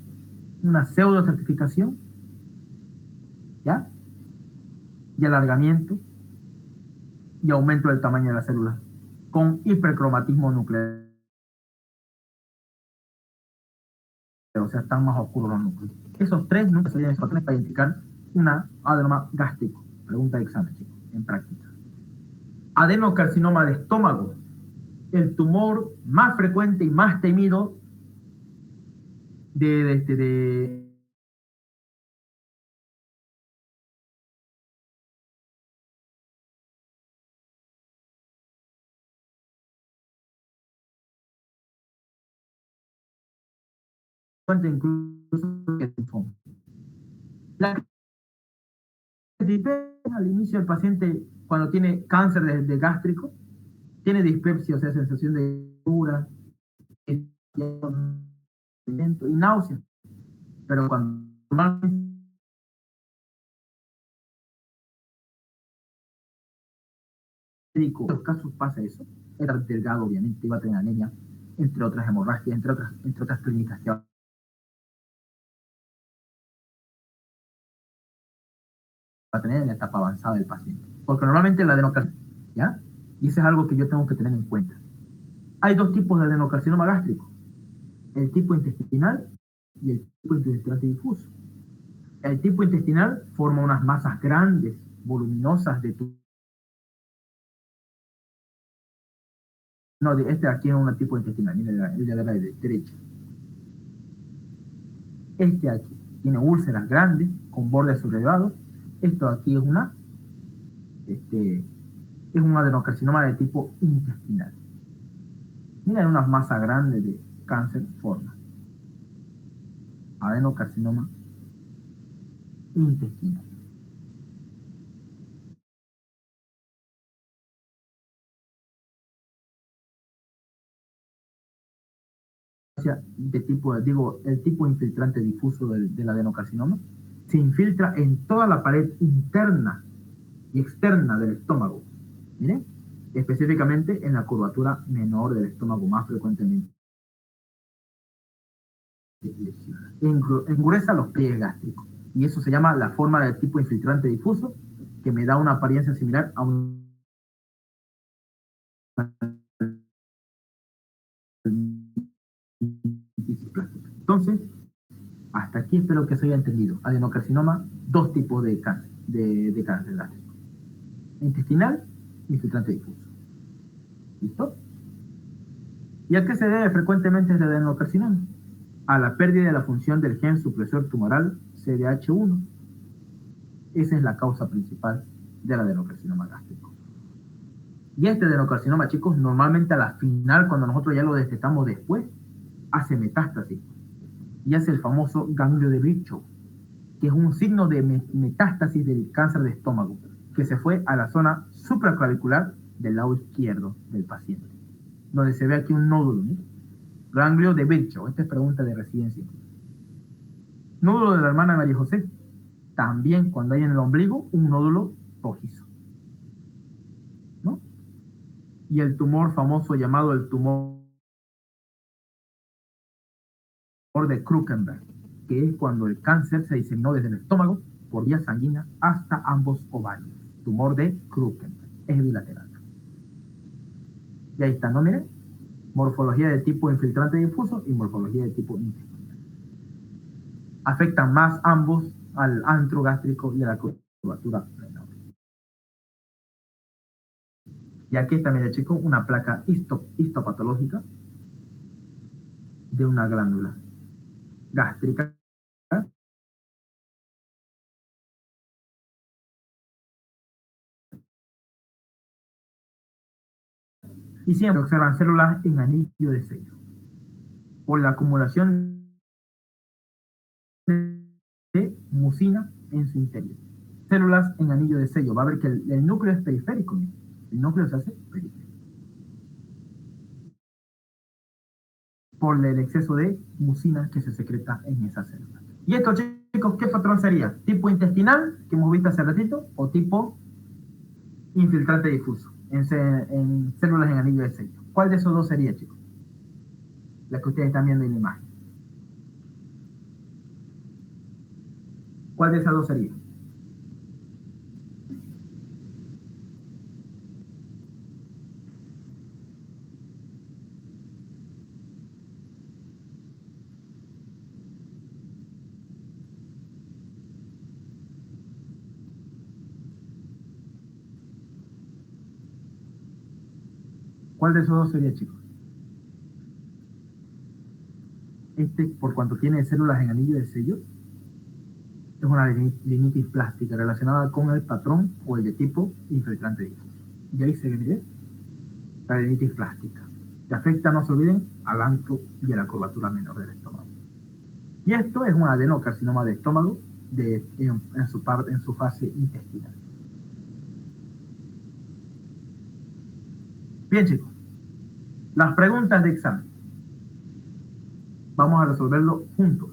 una pseudocertificación, ¿ya? y alargamiento y aumento del tamaño de la célula con hipercromatismo nuclear. O sea, están más oscuros los núcleos. Esos tres núcleos serían patrones para identificar una adenoma gástrico. Pregunta de examen, chicos, en práctica. Adenocarcinoma de estómago, el tumor más frecuente y más temido de incluso el linfoma. La al inicio del paciente, cuando tiene cáncer de gástrico, tiene dispepsia, o sea, sensación de dura y náusea. Pero cuando normalmente en los casos pasa eso, era delgado, obviamente, iba a tener anemia, entre otras hemorragias, entre otras clínicas que va a tener en la etapa avanzada del paciente. Porque normalmente la adenocarcinoma, ¿ya? Y eso es algo que yo tengo que tener en cuenta. Hay dos tipos de adenocarcinoma gástrico, el tipo intestinal y el tipo infiltrante difuso. El tipo intestinal forma unas masas grandes, voluminosas de tu... No, este aquí es un tipo intestinal, mire el de la derecha. Este aquí tiene úlceras grandes con bordes sublevados. Esto aquí es es un adenocarcinoma de tipo intestinal. Miren unas masas grandes de cáncer forma. Adenocarcinoma intestinal. De tipo, digo, el tipo infiltrante difuso del adenocarcinoma se infiltra en toda la pared interna y externa del estómago. Miren, específicamente en la curvatura menor del estómago, más frecuentemente. Engruesa los pliegues gástricos. Y eso se llama la forma del tipo infiltrante difuso, que me da una apariencia similar a un... Entonces, hasta aquí espero que se haya entendido. Adenocarcinoma, dos tipos de cáncer, de cáncer gástrico. Intestinal y infiltrante difuso. ¿Listo? ¿Y a qué se debe frecuentemente el adenocarcinoma? A la pérdida de la función del gen supresor tumoral CDH1. Esa es la causa principal del adenocarcinoma gástrico. Y este adenocarcinoma, chicos, normalmente a la final, cuando nosotros ya lo detectamos después, hace metástasis y hace el famoso ganglio de Virchow, que es un signo de metástasis del cáncer de estómago, que se fue a la zona supraclavicular del lado izquierdo del paciente, donde se ve aquí un nódulo, ¿no? Ganglio de Virchow. Esta es pregunta de residencia. Nódulo de la hermana María José. También cuando hay en el ombligo un nódulo rojizo, ¿no? Y el tumor famoso llamado el tumor de Krukenberg, que es cuando el cáncer se diseminó desde el estómago por vía sanguínea hasta ambos ovarios. Tumor de Krukenberg. Es bilateral. Y ahí está, ¿no? Miren. Morfología de tipo infiltrante difuso y morfología de tipo intestinal. Afectan más ambos al antro gástrico y a la curvatura menor. Y aquí está, mire, chicos, una placa histopatológica de una glándula gástrica. Y siempre observan células en anillo de sello por la acumulación de mucina en su interior. Células en anillo de sello. Va a ver que el núcleo es periférico. ¿No? El núcleo se hace periférico por el exceso de mucina que se secreta en esa célula. Y esto, chicos, ¿qué patrón sería? ¿Tipo intestinal, que hemos visto hace ratito, o tipo infiltrante difuso en células en anillo de sello? ¿Cuál de esos dos sería, chicos? La que ustedes están viendo en la imagen. ¿Cuál de esas dos sería? ¿Cuál de esos dos sería, chicos? Este, por cuanto tiene células en anillo de sello, es una rinitis plástica relacionada con el patrón o el de tipo infiltrante difuso. Y ahí se ve la rinitis plástica, que afecta, no se olviden, al ancho y a la curvatura menor del estómago. Y esto es un adenocarcinoma de estómago en su fase intestinal. Bien, chicos, las preguntas de examen. Vamos a resolverlo juntos.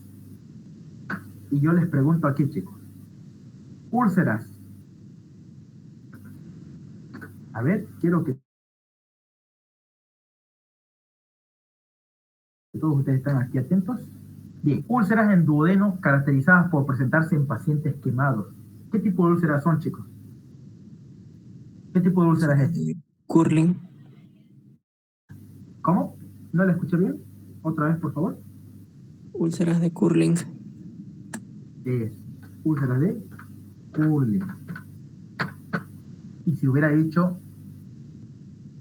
Y yo les pregunto aquí, chicos. Úlceras. A ver, quiero que todos ustedes estén aquí atentos. Bien, úlceras en duodeno caracterizadas por presentarse en pacientes quemados. ¿Qué tipo de úlceras son, chicos? ¿Qué tipo de úlceras es este? Curling. ¿Cómo? ¿No la escuché bien? Otra vez, por favor. Úlceras de Curling. Es úlceras de Curling. Y si hubiera dicho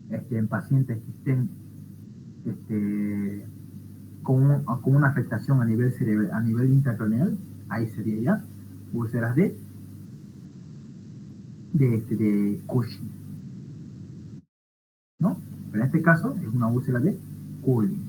en pacientes que estén con una afectación a nivel cerebral, a nivel intracraneal, ahí sería ya úlceras de Cushing, ¿no? Pero en este caso es una úlcera de Curling,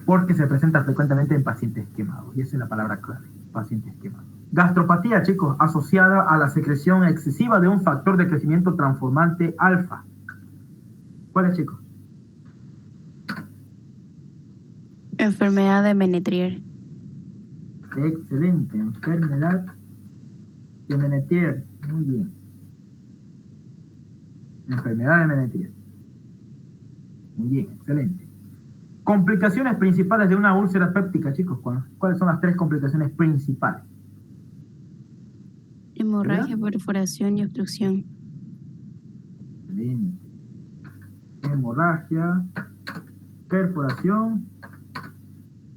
porque se presenta frecuentemente en pacientes quemados, y esa es la palabra clave, pacientes quemados. Gastropatía, chicos, asociada a la secreción excesiva de un factor de crecimiento transformante alfa. ¿Cuál es, chicos? Enfermedad de Menetrier. Excelente, enfermedad de Menetrier. Muy bien. Enfermedad de Menetrier. Muy bien, excelente. Complicaciones principales de una úlcera péptica, chicos. ¿Cuáles son las 3 complicaciones principales? Hemorragia, perforación y obstrucción. Excelente. Hemorragia, perforación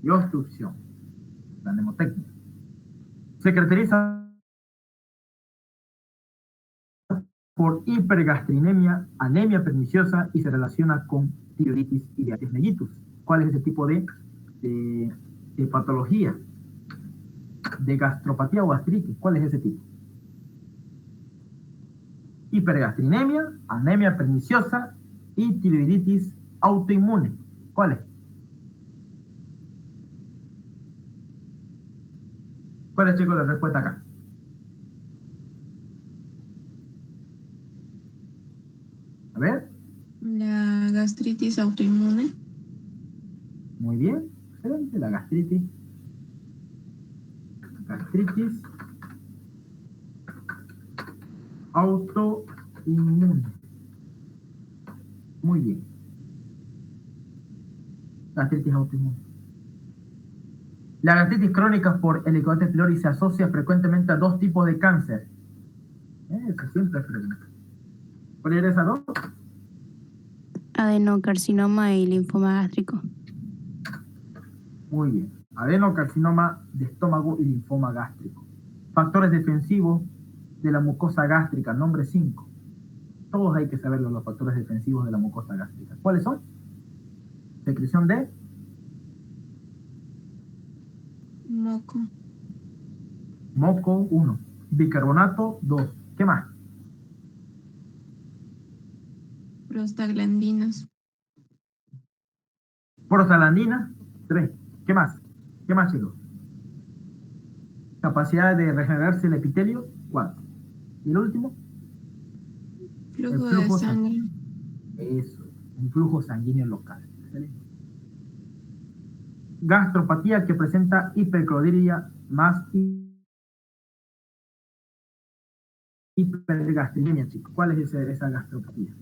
y obstrucción. La mnemotecnia. Se caracteriza por hipergastrinemia, anemia perniciosa y se relaciona con tiroiditis idiatis mellitus. ¿Cuál es ese tipo de patología? De gastropatía o gastritis. ¿Cuál es ese tipo? Hipergastrinemia, anemia perniciosa y tiroiditis autoinmune. ¿Cuál es? ¿Cuál es, chicos, la respuesta acá? A ver. La gastritis autoinmune. Muy bien. Excelente. La gastritis. Gastritis autoinmune. Muy bien. Gastritis autoinmune. La gastritis crónica por Helicobacter pylori se asocia frecuentemente a 2 tipos de cáncer. Eso siempre es pregunta. ¿Cuál era esa 2? Adenocarcinoma y linfoma gástrico. Muy bien. Adenocarcinoma de estómago y linfoma gástrico. Factores defensivos de la mucosa gástrica, nombre 5. Todos hay que saberlo, los factores defensivos de la mucosa gástrica. ¿Cuáles son? Secreción de moco 1, bicarbonato 2. ¿Qué más? Prostaglandinas. Prostaglandina 3. ¿Qué más? ¿Qué más, chicos? Capacidad de regenerarse el epitelio 4. ¿Y el último? Flujo de sangre. Eso, un flujo sanguíneo local. Excelente. Gastropatía que presenta hiperclorhidratia más hipergastrinemia, chicos. ¿Cuál es esa gastropatía?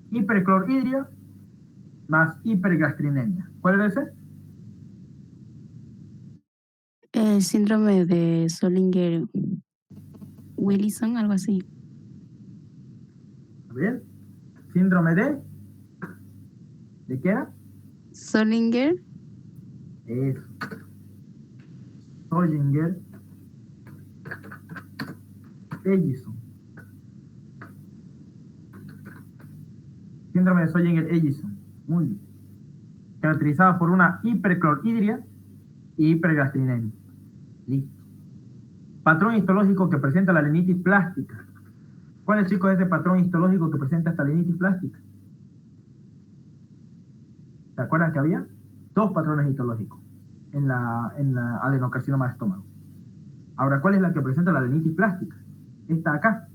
Hiperclorhidria más hipergastrinemia. ¿Cuál es ese? El síndrome de Solinger-Wilson, algo así. A ver. Síndrome ¿de qué era? Solinger. Eso. Solinger Ellison. Síndrome de Zollinger-Ellison. Muy bien. Caracterizada por una hiperclorhidria y hipergastrinemia. Listo. Patrón histológico que presenta la lenitis plástica. ¿Cuál es, chicos, ese patrón histológico que presenta esta lenitis plástica? ¿Se acuerdan que había? Dos patrones histológicos en la adenocarcinoma de estómago. Ahora, ¿cuál es la que presenta la lenitis plástica? Esta acá.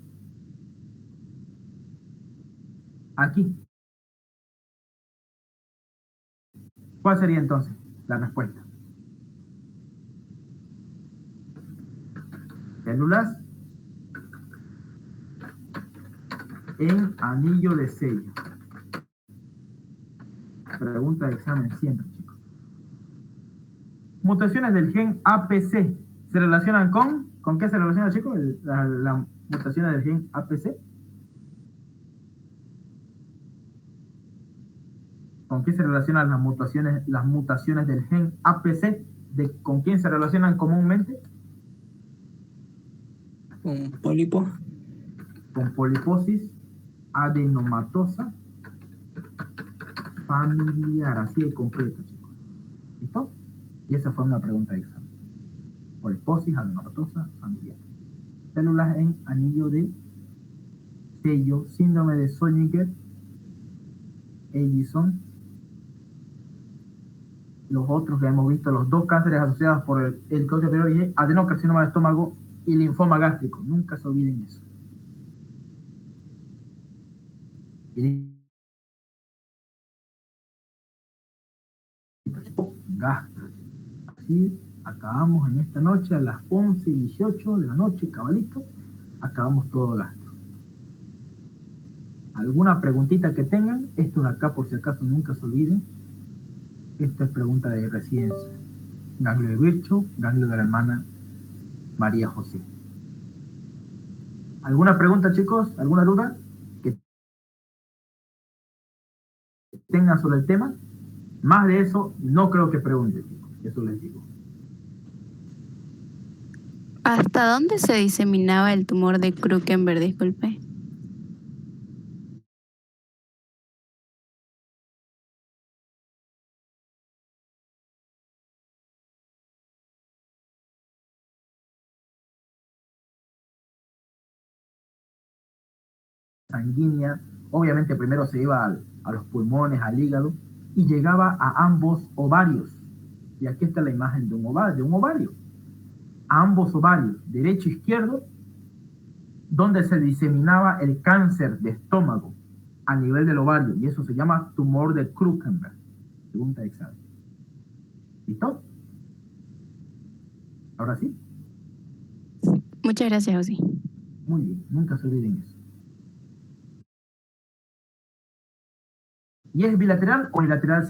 Aquí. ¿Cuál sería entonces la respuesta? Células en anillo de sello. Pregunta de examen siempre, chicos. Mutaciones del gen APC se relacionan ¿con qué se relaciona, chicos? Las mutaciones del gen APC. ¿Con qué se relacionan las mutaciones del gen APC? ¿Con quién se relacionan comúnmente? Un pólipo. Con poliposis adenomatosa familiar, así de completo, chicos. ¿Listo? Y esa fue una pregunta de examen. Poliposis adenomatosa familiar. Células en anillo de sello, síndrome de Zollinger-Ellison. Los otros que hemos visto, los dos cánceres asociados por el causa anterior, y adenocarcinoma de estómago y linfoma gástrico. Nunca se olviden eso. Gastro. Así acabamos en esta noche a las 11:18 de la noche, cabalito. Acabamos todo gastro. ¿Alguna preguntita que tengan? Esto de acá, por si acaso, nunca se olviden. Esta es pregunta de residencia. Ganglio de Virchow, ganglio de la hermana María José. ¿Alguna pregunta, chicos? ¿Alguna duda que tengan sobre el tema? Más de eso, no creo que pregunten, chicos. Eso les digo. ¿Hasta dónde se diseminaba el tumor de Krukenberg? Disculpe. Sanguínea, obviamente primero se iba a los pulmones, al hígado, y llegaba a ambos ovarios. Y aquí está la imagen de un ovario. A ambos ovarios, derecho e izquierdo, donde se diseminaba el cáncer de estómago a nivel del ovario, y eso se llama tumor de Krukenberg. Pregunta de examen. ¿Listo? ¿Ahora sí? Muchas gracias, José. Muy bien, nunca se olviden eso. ¿Y es bilateral o unilateral?